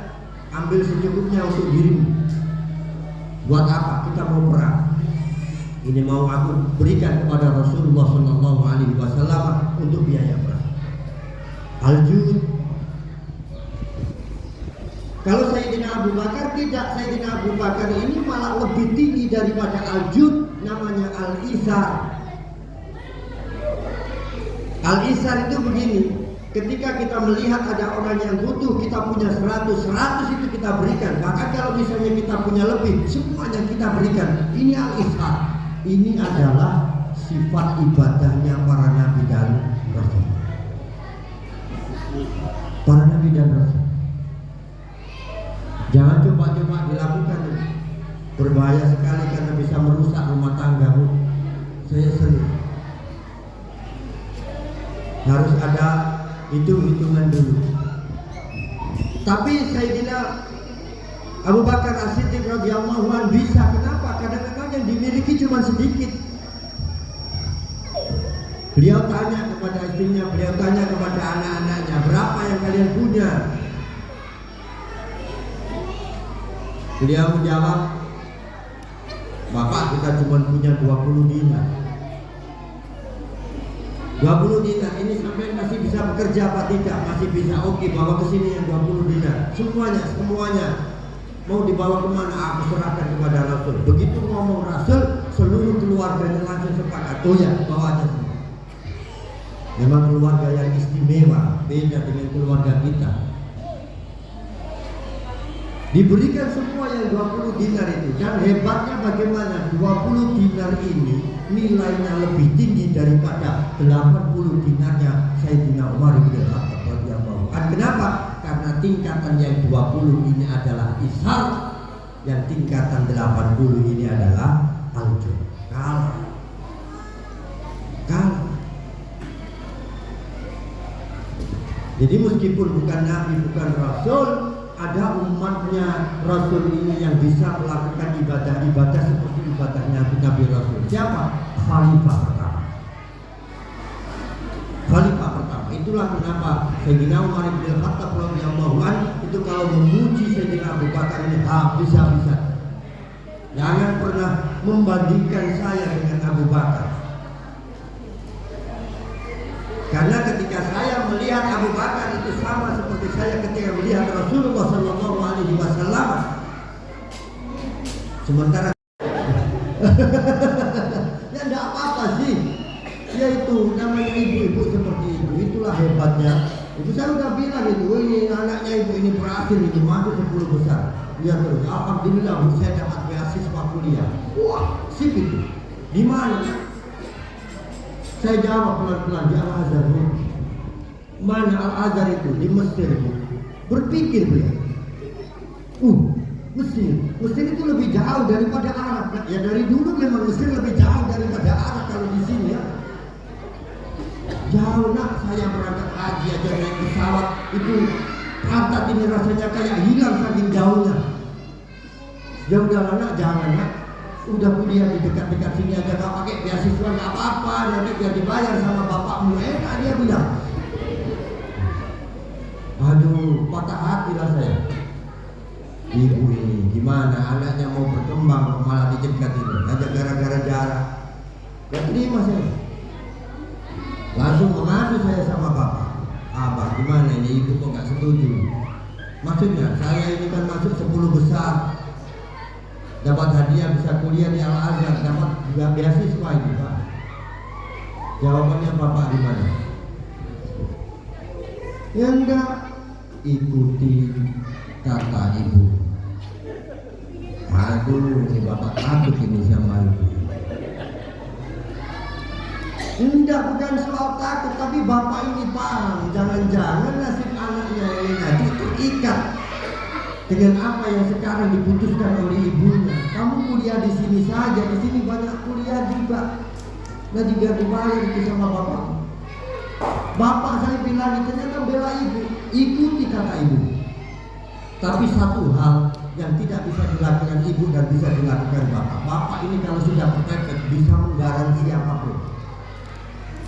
ambil secukupnya untuk dirimu. Buat apa? Kita mau perang. Ini mau aku berikan kepada Rasulullah Sallallahu Alaihi Wasallam untuk biaya perang. Al-Jud. Kalau Sayyidina Abu Bakar tidak, Sayyidina Abu Bakar ini malah lebih tinggi daripada Al-Jud, namanya Al-Isar. Al-Isar itu begini, ketika kita melihat ada orang yang butuh, kita punya 100 itu kita berikan. Bahkan kalau misalnya kita punya lebih, semuanya kita berikan. Ini Al-Isar. Ini adalah sifat ibadahnya para nabi dan rasul. Para nabi dan rasul. Jangan coba-coba dilakukan, berbahaya sekali karena bisa merusak rumah tanggamu. Saya sering harus ada hitung-hitungan dulu. Tapi Sayyidina Abu Bakar As-Siddiq radhiyallahu anhu bisa. Kenapa? Karena memang yang dimiliki cuma sedikit. Beliau tanya kepada istrinya, beliau tanya kepada anak-anaknya, berapa yang kalian punya? Beliau menjawab, Bapak, kita cuma punya 20 dinar. 20 dinar ini sampai masih bisa bekerja apa tidak? Masih bisa, oke, bawa ke sini yang 20 dinar. Semuanya mau dibawa kemana? Aku serahkan kepada Rasul. Begitu ngomong Rasul, seluruh keluarganya langsung sepakat. Oh ya, bawa aja semua. Memang keluarga yang istimewa, beda dengan keluarga kita. Diberikan semua yang 20 dinar itu. Dan hebatnya bagaimana 20 dinar ini nilainya lebih tinggi daripada 80 dinarnya Sayyidina Umar bin Khattab radhiyallahu anhu. Kenapa? Karena tingkatan yang 20 ini adalah ishar, yang tingkatan 80 ini adalah al-jur. Kalah. Jadi meskipun bukan Nabi, bukan Rasul, ada umatnya Rasul ini yang bisa melakukan ibadah-ibadah seperti ibadahnya Nabi Rasul. Siapa? Khalifah pertama. Itulah kenapa Sayyidina Umar bin Khattab radhiyallahu anhu itu kalau memuji Sayyidina Abu Bakar ini habis-habisan. Jangan pernah membandingkan saya dengan Abu Bakar. Karena ketika saya melihat Abu Bakar itu sama seperti saya ketika melihat Rasulullah Sallallahu Alaihi Wasallam. Sementara ya tidak apa-apa sih. Yaitu namanya ibu-ibu seperti itu. Itulah hebatnya. Itu saya udah bilang itu, ini anaknya ibu ini berhasil itu masuk 10 besar. Dia terus, alhamdulillah bu, saya dapat beasiswa kuliah. Wah, sip itu. Di mana? Saya jawab pelan-pelan, di Al-Azhar. Mana Al-Azhar itu? Di Mesir. Berpikir beliau. Mesir itu lebih jauh daripada Arab. Ya dari dulu memang Mesir lebih jauh daripada Arab kalau di sini ya. Jauh nak, saya berangkat haji aja naik pesawat itu pantat ini rasanya kayak hilang saking jauhnya. Ya udahlah nak, jangan nak. Udah kuliah di dekat-dekat sini aja, gak pakai beasiswa gak apa-apa, nanti biar dibayar sama bapakmu. Enak dia bilang. Aduh, patah hati lah saya. Ibu ini gimana anaknya mau berkembang malah dicegat ini hanya gara-gara jarak. Gak terima saya. Langsung mengadu saya sama bapak. Abah gimana ini, ibu kok gak setuju? Maksudnya saya ini kan masuk 10 besar, dapat hadiah bisa kuliah di Al-Azhar, dapat juga beasiswa ini Pak. Jawabannya bapak gimana? Ya enggak, ikuti kata ibu. Aduh, si bapak takut ini sama ibu. Enggak, bukan soal takut, tapi bapak ini paham. Jangan-jangan nasib anaknya ini nanti terikat dengan apa yang sekarang diputuskan oleh ibunya. Kamu kuliah di sini saja, di sini banyak kuliah juga. Nah juga dibayar itu sama bapak. Bapak saya bilang ternyata bela ibu, ikuti kata ibu. Tapi satu hal yang tidak bisa dilakukan ibu dan bisa dilakukan bapak. Bapak ini kalau sudah kepepet bisa menggaransi apapun.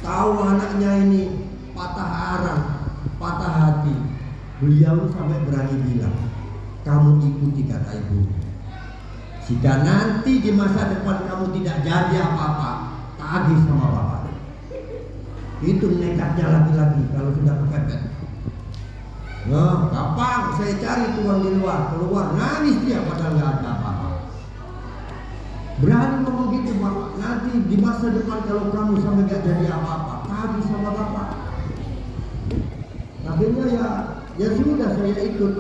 Tahu anaknya ini patah arang, patah hati, beliau sampai berani bilang, kamu ikuti kata ibu. Jika nanti di masa depan kamu tidak jadi apa-apa, tagih sama bapak. Itu nekatnya laki-laki kalau sudah kepepet. Nah, gampang saya cari tuang di luar, keluar nangis dia padahal nggak ada apa-apa. Berani ngomong gitu bapak. Nanti di masa depan kalau kamu sampai nggak jadi apa-apa, tagih sama bapak. Akhirnya ya sudah saya ikut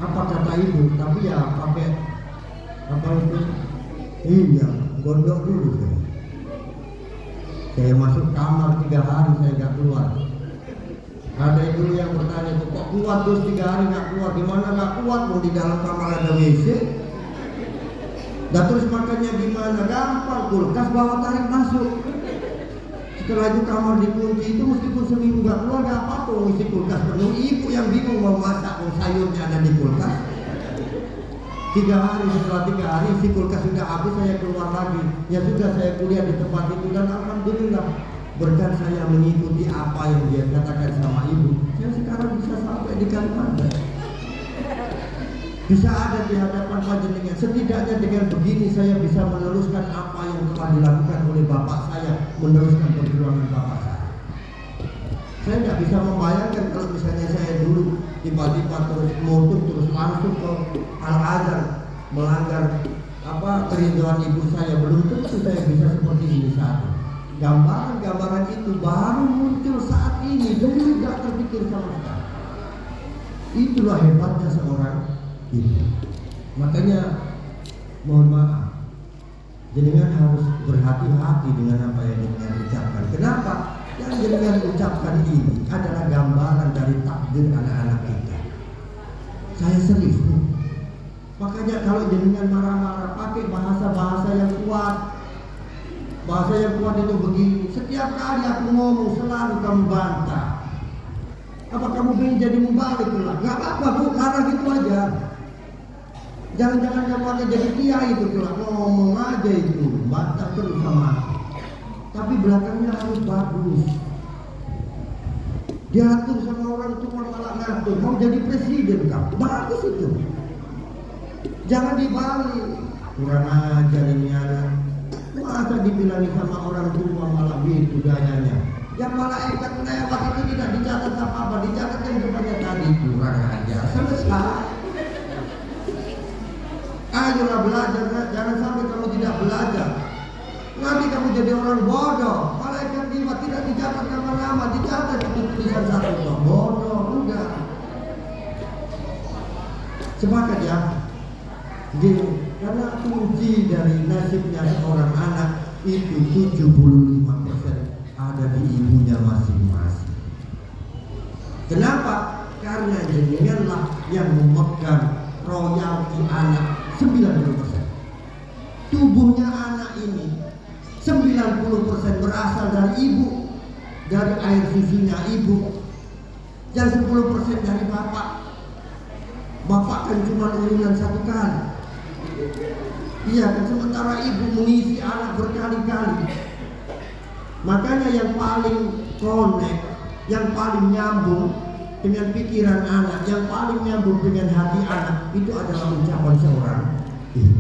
apa kata ibu, tapi ya pakai apa itu? Iya, gondok dulu saya. Saya masuk kamar 3 hari saya nggak keluar. Ada dulu yang bertanya, kok kuat terus 3 hari nggak keluar? Gimana nggak kuat? Mau di dalam kamar ada WC? Dan terus makannya gimana? Gampang, kulkas bawa tarik masuk. Setelah itu kamar dikunci itu meskipun seminggu nggak keluar nggak apa-apa, isi kulkas penuh. Ibu yang bingung mau masak, mau sayurnya ada di kulkas. 3 hari, setelah 3 hari isi kulkas sudah habis, saya keluar lagi. Ya sudah saya kuliah di tempat itu dan alhamdulillah berkat saya mengikuti apa yang dia katakan sama ibu, saya sekarang bisa sampai di Kalimantan, bisa ada di hadapan panjenengan. Setidaknya dengan begini saya bisa meneruskan apa yang telah dilakukan oleh bapak saya, meneruskan perjuangan bapak saya. Saya tidak bisa membayangkan kalau misalnya saya dulu tiba-tiba terus mundur terus langsung ke Al-Azhar melanggar kerinduan ibu saya, belum tentu saya bisa seperti ini saat ini. Gambaran-gambaran itu baru muncul saat ini, dulu tidak terpikir sama sekali. Itulah hebatnya seorang ibu. Makanya mohon maaf, jenengan harus berhati-hati dengan apa yang jenengan ucapkan. Kenapa? Yang jenengan ucapkan ini adalah gambaran dari takdir anak-anak kita. Saya serius tuh. Makanya kalau jenengan marah-marah pakai bahasa-bahasa yang kuat. Bahasa yang kuat itu begini, setiap kali aku ngomong selalu kamu bantah. Apa kamu ingin jadi mubalik pula? Gak apa-apa bu, larang gitu aja. Jangan-jangan kamu akan jadi kiai itu pula, ngomong aja itu, bantah terus sama aku. Tapi belakangnya harus bagus. Diatur sama orang tua malah ngatur, mau jadi presiden kamu, bagus itu. Jangan dibalik, kurang ajar ini anak. Masa dibilangin sama orang tua malah gitu gayanya. Yang malaikat lewat itu tidak dicatat apa-apa, dicatat yang depannya tadi, kurang ajar. Selesai. Ayolah belajar, jangan sampai kamu tidak belajar. Nanti kamu jadi orang bodoh. Malaikat lewat tidak dicatat nama-nama, dicatat itu tulisan satu. Bodoh, enggak. Sepakat ya? Jadi, karena kunci dari nasibnya seorang anak itu 75% ada di ibunya masing-masing. Kenapa? Karena jenenganlah yang memegang royalti anak 90%. Tubuhnya anak ini 90% berasal dari ibu, dari air susunya ibu, dan 10% dari bapak. Bapak kan cuma urunan satu kali. Iya kan, sementara ibu mengisi anak berkali-kali. Makanya yang paling connect, yang paling nyambung dengan pikiran anak, yang paling nyambung dengan hati anak, itu adalah ucapan seorang ibu.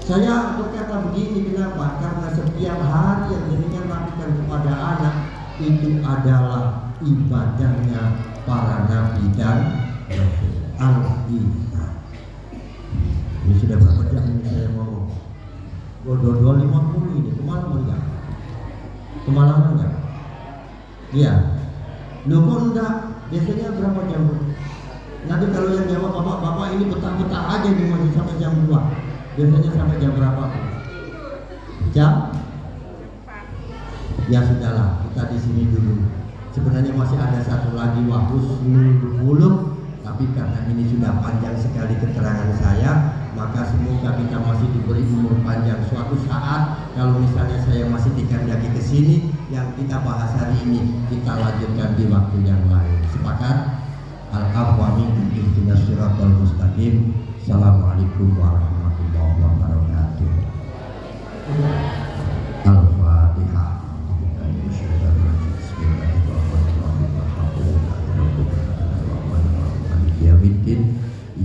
Saya berkata begini, kenapa? Karena setiap hari yang jenengan lakukan kepada anak itu adalah ibadahnya para nabi dan rasul. Al-Ihsan. Ini sudah berapa jam ini saya ngomong? 2:50 ini, kemana enggak? Kemalaman enggak? Iya. Loh kok enggak? Biasanya berapa jam? Nanti kalau yang jawab bapak-bapak ini betah-betah aja nih masih sampai jam 2. Biasanya sampai jam berapa? Jam? Ya sudahlah, kita di sini dulu. Sebenarnya masih ada satu lagi waktu 10. Tapi karena ini sudah panjang sekali keterangan saya, maka semoga kita masih diberi umur panjang. Suatu saat kalau misalnya saya masih dikandaki ke sini, yang kita bahas hari ini kita lanjutkan di waktu yang lain. Sepakat? Al-afwa minkum ihdinas siratal mustaqim. Assalamualaikum warahmatullahi wabarakatuh. Al-Fatihah.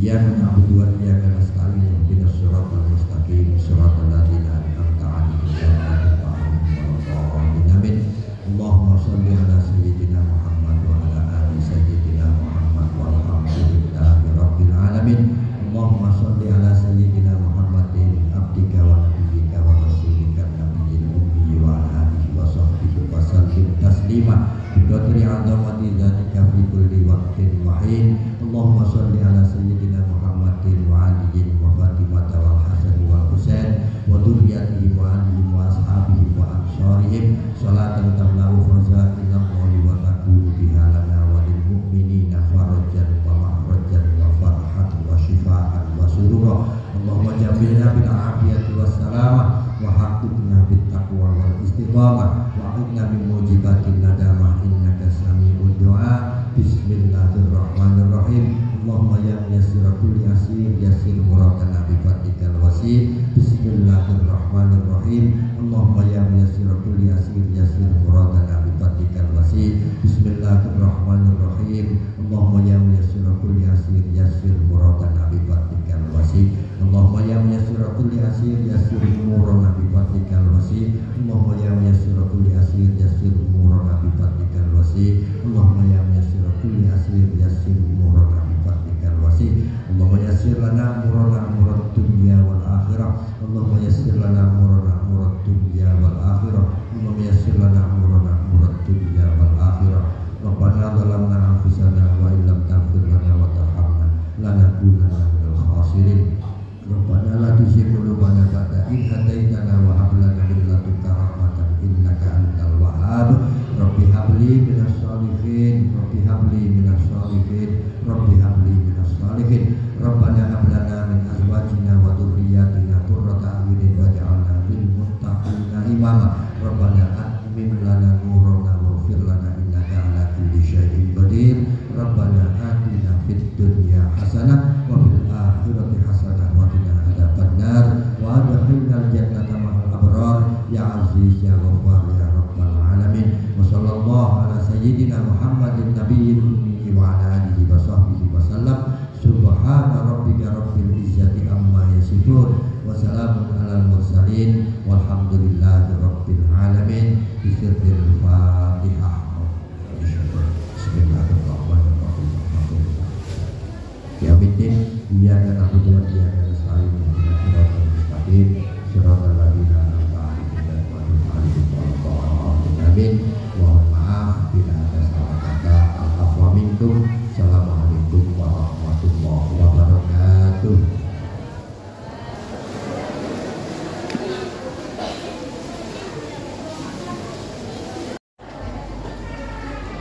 Iyyaka na'budu wa iyyaka nasta'in ihdinas siratal mustaqim siratal ladzina an'amta 'alaihim ghairil maghdubi 'alaihim amin. Allahumma shalli 'ala sayyidina Muhammad wa 'ala ali sayyidina Muhammad walhamdulillahi rabbil alamin. Allahumma shalli 'ala sayyidina Muhammadin abdika wa nabiyyika wa rasulika nabiyil ummi wa 'ala alihi wa sahbihi wa sallim taslima bi qadri 'azamati dzatika fi kulli waqtin wa hin. Allahumma shalli 'ala sayyidina Muhammadin wa alihi wa Fatimah wal Hasan wal Husain wa dzurriyyatihi wa alihi wa ashabihi wa ansharihim salatan tamla'u fazatina wa takunu biha lana wa lil mu'minina farajan wa mahrajan wa farhan wa shifaan wa surura. Allahumma jamilna bil afiyati was salamah wa haqqina bit taqwa wal istiqamah wa a'idna min mujibatin nadamah innaka sami'ud du'a. Bismillahirrahmanirrahim. Allahumma ya yassir kulli asir yassir muradana bi fatikal wasi. Bismillahirrahmanirrahim. Bismillahirrahmanirrahim. Allahumma ya muyassir kulli asir yassir muradana bi fadlikal wasi. Bismillahirrahmanirrahim. Allahumma ya muyassir kulli asir yassir muradana bi fadlikal wasi. Allahumma ya muyassir kulli asir yassir muradana bi fadlikal wasi. Allahumma ya muyassir kulli asir yassir muradana bi fadlikal wasi. Allahumma ya muyassir kulli asir yassir muradana bi fadlikal wasi. Allahumma yassir lana murana murad dunya wal akhirah. Allahumma yassir lana murana murad dunya wal akhirah. Allahumma yassir lana murana murad dunya wal akhirah. Rabbana zalamna anfusana wa illam taghfir lana wa tarhamna lanakunanna minal khasirin. Rabbana la tuzigh qulubana ba'da idh hadaitana wa hab lana min ladunka rahmatan innaka antal wahhab. Rabbi habli minas sholihin. Rabbi habli minas sholihin. Rabbi habli minas sholihin. Rabbana hab lana min azwajina wa dhurriyyatina qurrata a'yunin waj'alna lil muttaqina imama. Rabbana atmim lana nurana waghfir lana innaka ala kulli syai'in qadir. Rabbana atina fid dunya hasanah wa fil akhirati hasanah wa qina adzabannar wa adkhilnal jannata ma'al abrar ya aziz ya ghaffar ya rabbal alamin. Wa sallallahu ala sayyidina Muhammadin nabiyil ummi wa ala alihi wa sahbihi wa sallam. Subhana rabbika rabbil izzati amma yasifun wa salamun alal mursalin walhamdulillahi rabbil alamin. Bismillahirrahmanirrahim. Ya bitin iya dan aku tuan iya dan selain dengan siratal mustaqim siratal ladzina an'amta 'alaihim ghairil maghdubi 'alaihim. Amin. Mohon maaf bila ada salah kata. Al-afwa minkum. Assalamualaikum warahmatullahi wabarakatuh.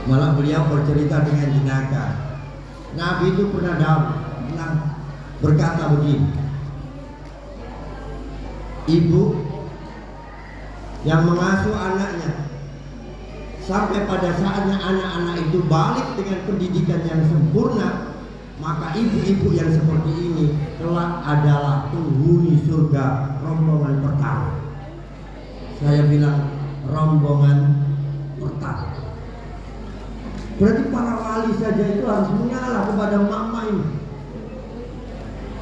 Malah beliau bercerita dengan jenaka. Nabi itu pernah berkata begini, ibu yang mengasuh anaknya sampai pada saatnya anak-anak itu balik dengan pendidikan yang sempurna, maka ibu-ibu yang seperti ini kelak adalah penghuni surga rombongan pertama. Saya bilang rombongan pertama. Berarti para wali saja itu harus mengalah kepada mama ini.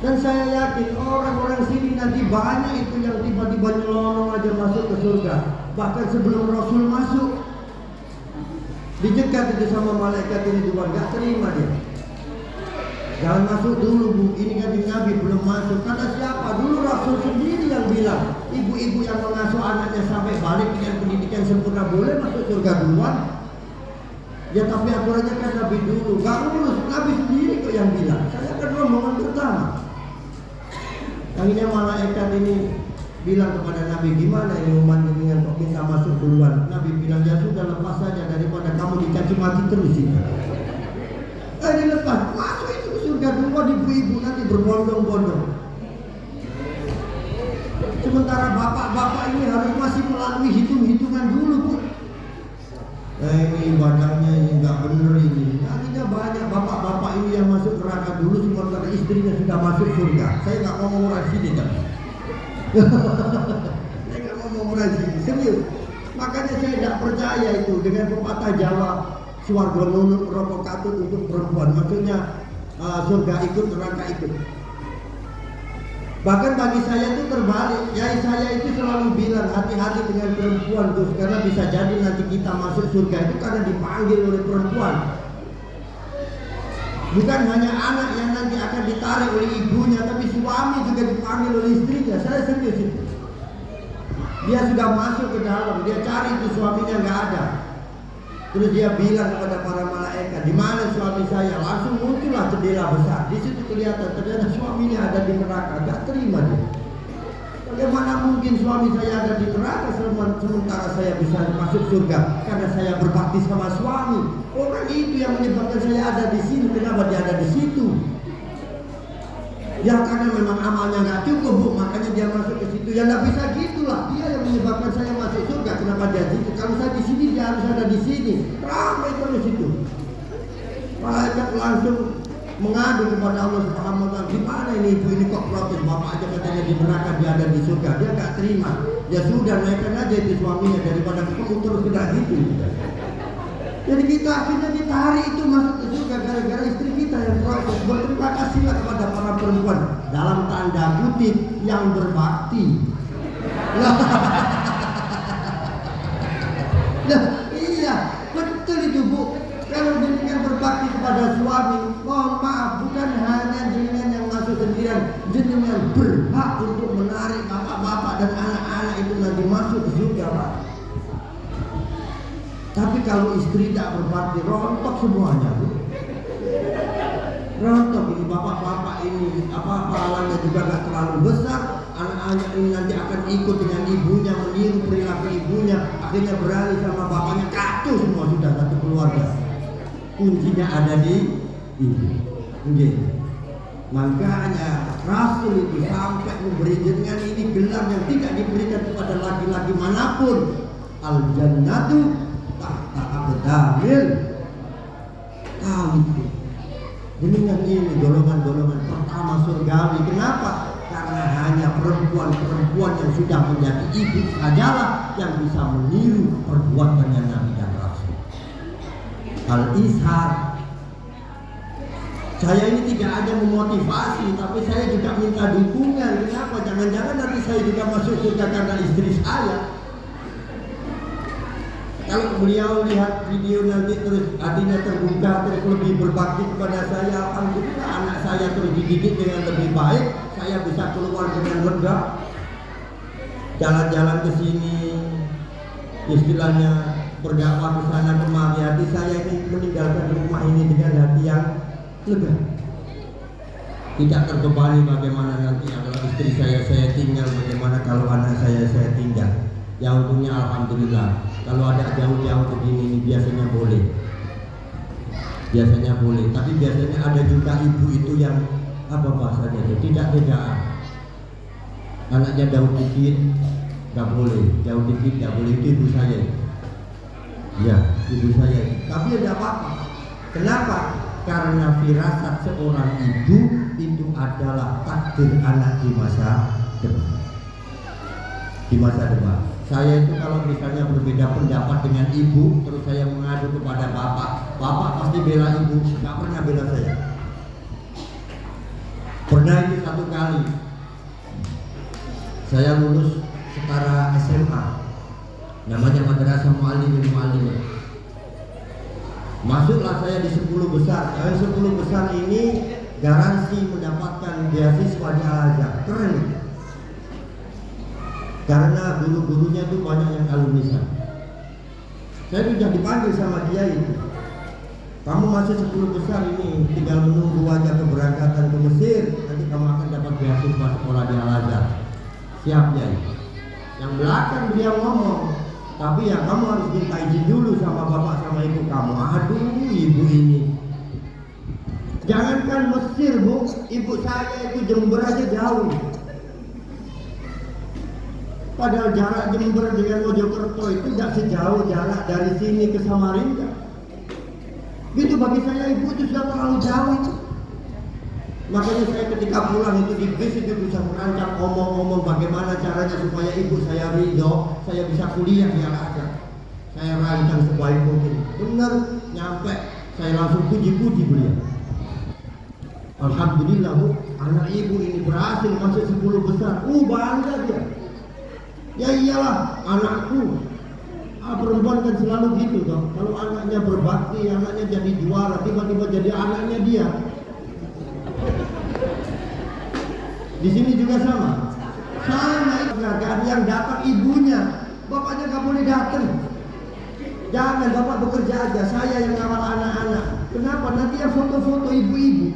Dan saya yakin orang-orang sini nanti banyak itu yang tiba-tiba nyelonong aja masuk ke surga. Bahkan sebelum Rasul masuk, dicegat itu sama malaikat ini Tuhan, gak terima dia. Jangan masuk dulu bu, ini kan Nabi belum masuk. Kata siapa? Dulu Rasul sendiri yang bilang, ibu-ibu yang mengasuh anaknya sampai balik dengan pendidikan sempurna boleh masuk surga duluan. Ya tapi aturannya kan Nabi dulu, gak ngurus, Nabi sendiri kok yang bilang. Saya kan rombongan pertama. Akhirnya malaikat ini bilang kepada Nabi, gimana ini umat dengan kok minta masuk duluan? Nabi bilang, ya sudah lepas saja daripada kamu dicaci maki terus ini. Dilepas, masuk itu ke surga duluan ibu-ibu nanti berbondong-bondong. Sementara bapak-bapak ini harus masih melalui hitung-hitungan dulu bu. Ini ibadahnya ini nggak bener ini. Akhirnya banyak bapak-bapak ini yang masuk neraka dulu sementara istrinya sudah masuk surga. Saya nggak mau ngomong sini kan. Saya nggak mau ngomong sini. Serius. Makanya saya tidak percaya itu dengan pepatah Jawa swarga nunut rokok katut untuk perempuan. Maksudnya surga ikut neraka ikut. Bahkan bagi saya itu terbalik. Yai saya itu selalu bilang hati-hati dengan perempuan Gus, karena bisa jadi nanti kita masuk surga itu karena dipanggil oleh perempuan. Bukan hanya anak yang nanti akan ditarik oleh ibunya, tapi suami juga dipanggil oleh istrinya. Saya serius itu. Dia sudah masuk ke dalam, dia cari itu suaminya nggak ada. Terus dia bilang kepada para malaikat, di mana suami saya? Langsung muncullah jendela besar. Di situ kelihatan ternyata suaminya ada di neraka. Gak terima dia. Bagaimana mungkin suami saya ada di neraka sementara saya bisa masuk surga? Karena saya berbakti sama suami. Orang itu yang menyebabkan saya ada di sini. Kenapa dia ada di situ? Ya karena memang amalnya nggak cukup bu, makanya dia masuk ke situ. Ya nggak bisa gitulah. Dia yang menyebabkan saya masuk surga. Kenapa dia situ? Kalau saya di sini dia harus ada di sini. Ramai terus itu. Malaikat langsung mengadu kepada Allah Subhanahu wa taala, gimana ini ibu ini kok protes, bapak aja katanya di neraka, dia ada di surga, dia gak terima. Ya sudah, naikkan aja itu suaminya daripada kamu terus tidak gitu. Jadi kita akhirnya ditarik itu masuk ke surga gara-gara istri kita yang protes. Berterima kasihlah kepada para perempuan dalam tanda kutip yang berbakti. Nah, iya, betul itu Bu. Kalau jenengan berbakti kepada suami, mohon maaf, bukan hanya jenengan yang masuk sendirian, jenengan berhak untuk menarik bapak-bapak dan anak-anak itu nanti masuk ke surga, Pak. Tapi kalau istri tidak berbakti, rontok semuanya, Bu. Rontok ini bapak-bapak ini, pahalanya juga gak terlalu besar. Anak-anak ini nanti akan ikut dengan ibunya, meniru perilaku ibunya, akhirnya beralih sama bapaknya, kacau semua sudah satu keluarga. Kuncinya ada di ibu. Okay. Makanya Rasul itu sampai memberi jenengan ini gelar yang tidak diberikan kepada laki-laki manapun. Al-jannatu tahta aqdamil. Tahu itu. Jenengan ini golongan-golongan pertama surgawi. Kenapa? Karena hanya perempuan-perempuan yang sudah menjadi ibu sajalah yang bisa meniru perbuatannya Nabi dan Rasul. Al-Ishar. Saya ini tidak ada memotivasi, tapi saya juga minta dukungan. Kenapa? Jangan-jangan nanti saya juga masuk surga karena istri saya. Kalau beliau lihat video nanti terus hatinya terbuka, terus lebih berbakti kepada saya, alhamdulillah anak saya terus dididik dengan lebih baik, saya bisa keluar dengan lega, jalan-jalan ke sini, istilahnya berdakwah ke sana kemari. Hati saya ini meninggalkan rumah ini dengan hati yang lega, tidak terbebani bagaimana nanti kalau istri saya tinggal, bagaimana kalau anak saya tinggal. Ya untungnya alhamdulillah. Kalau ada jauh-jauh begini ini biasanya boleh. Tapi biasanya ada juga ibu itu yang apa bahasanya itu tidak tegaan. Anaknya jauh dikit nggak boleh, jauh dikit nggak boleh. Itu ibu saya. Ya, ibu saya. Tapi tidak apa-apa. Kenapa? Karena firasat seorang ibu itu adalah takdir anak di masa depan. Saya itu kalau misalnya berbeda pendapat dengan ibu, terus saya mengadu kepada bapak pasti bela ibu, nggak pernah bela saya. Pernah itu satu kali, saya lulus setara SMA, namanya Madrasah Muallimin. Masuklah saya di 10 besar. Yang 10 besar ini garansi mendapatkan beasiswa di Al-Azhar. Keren. Karena guru-gurunya itu banyak yang alumni. Saya sudah dipanggil sama dia itu. Kamu masih 10 besar ini, tinggal menunggu aja keberangkatan ke Mesir. Nanti kamu akan dapat beasiswa sekolah di Al-Azhar. Siap ya. Yang belakang dia ngomong, tapi ya kamu harus minta izin dulu sama bapak sama ibu kamu. Aduh, ibu ini. Jangankan Mesir, Bu, ibu saya itu Jember aja jauh. Padahal jarak Jember dengan Mojokerto itu tidak sejauh jarak dari sini ke Samarinda. Gitu bagi saya ibu itu sudah terlalu jauh itu. Makanya saya ketika pulang itu di bis itu bisa merancang omong-omong bagaimana caranya supaya ibu saya ridho, saya bisa kuliah di Al-Azhar. Saya rancang sebaik mungkin. Benar, nyampe saya langsung puji-puji beliau. Alhamdulillah Bu, anak ibu ini berhasil masuk 10 besar. Bangga dia. Ya iyalah, anakku. Perempuan kan selalu gitu dong. Kalau anaknya berbakti, anaknya jadi juara, tiba-tiba jadi anaknya dia. Di sini juga sama. Sama penghargaan yang dapat ibunya. Bapaknya gak boleh datang. Jangan bapak bekerja aja, saya yang ngawal anak-anak. Kenapa? Nanti yang foto-foto ibu-ibu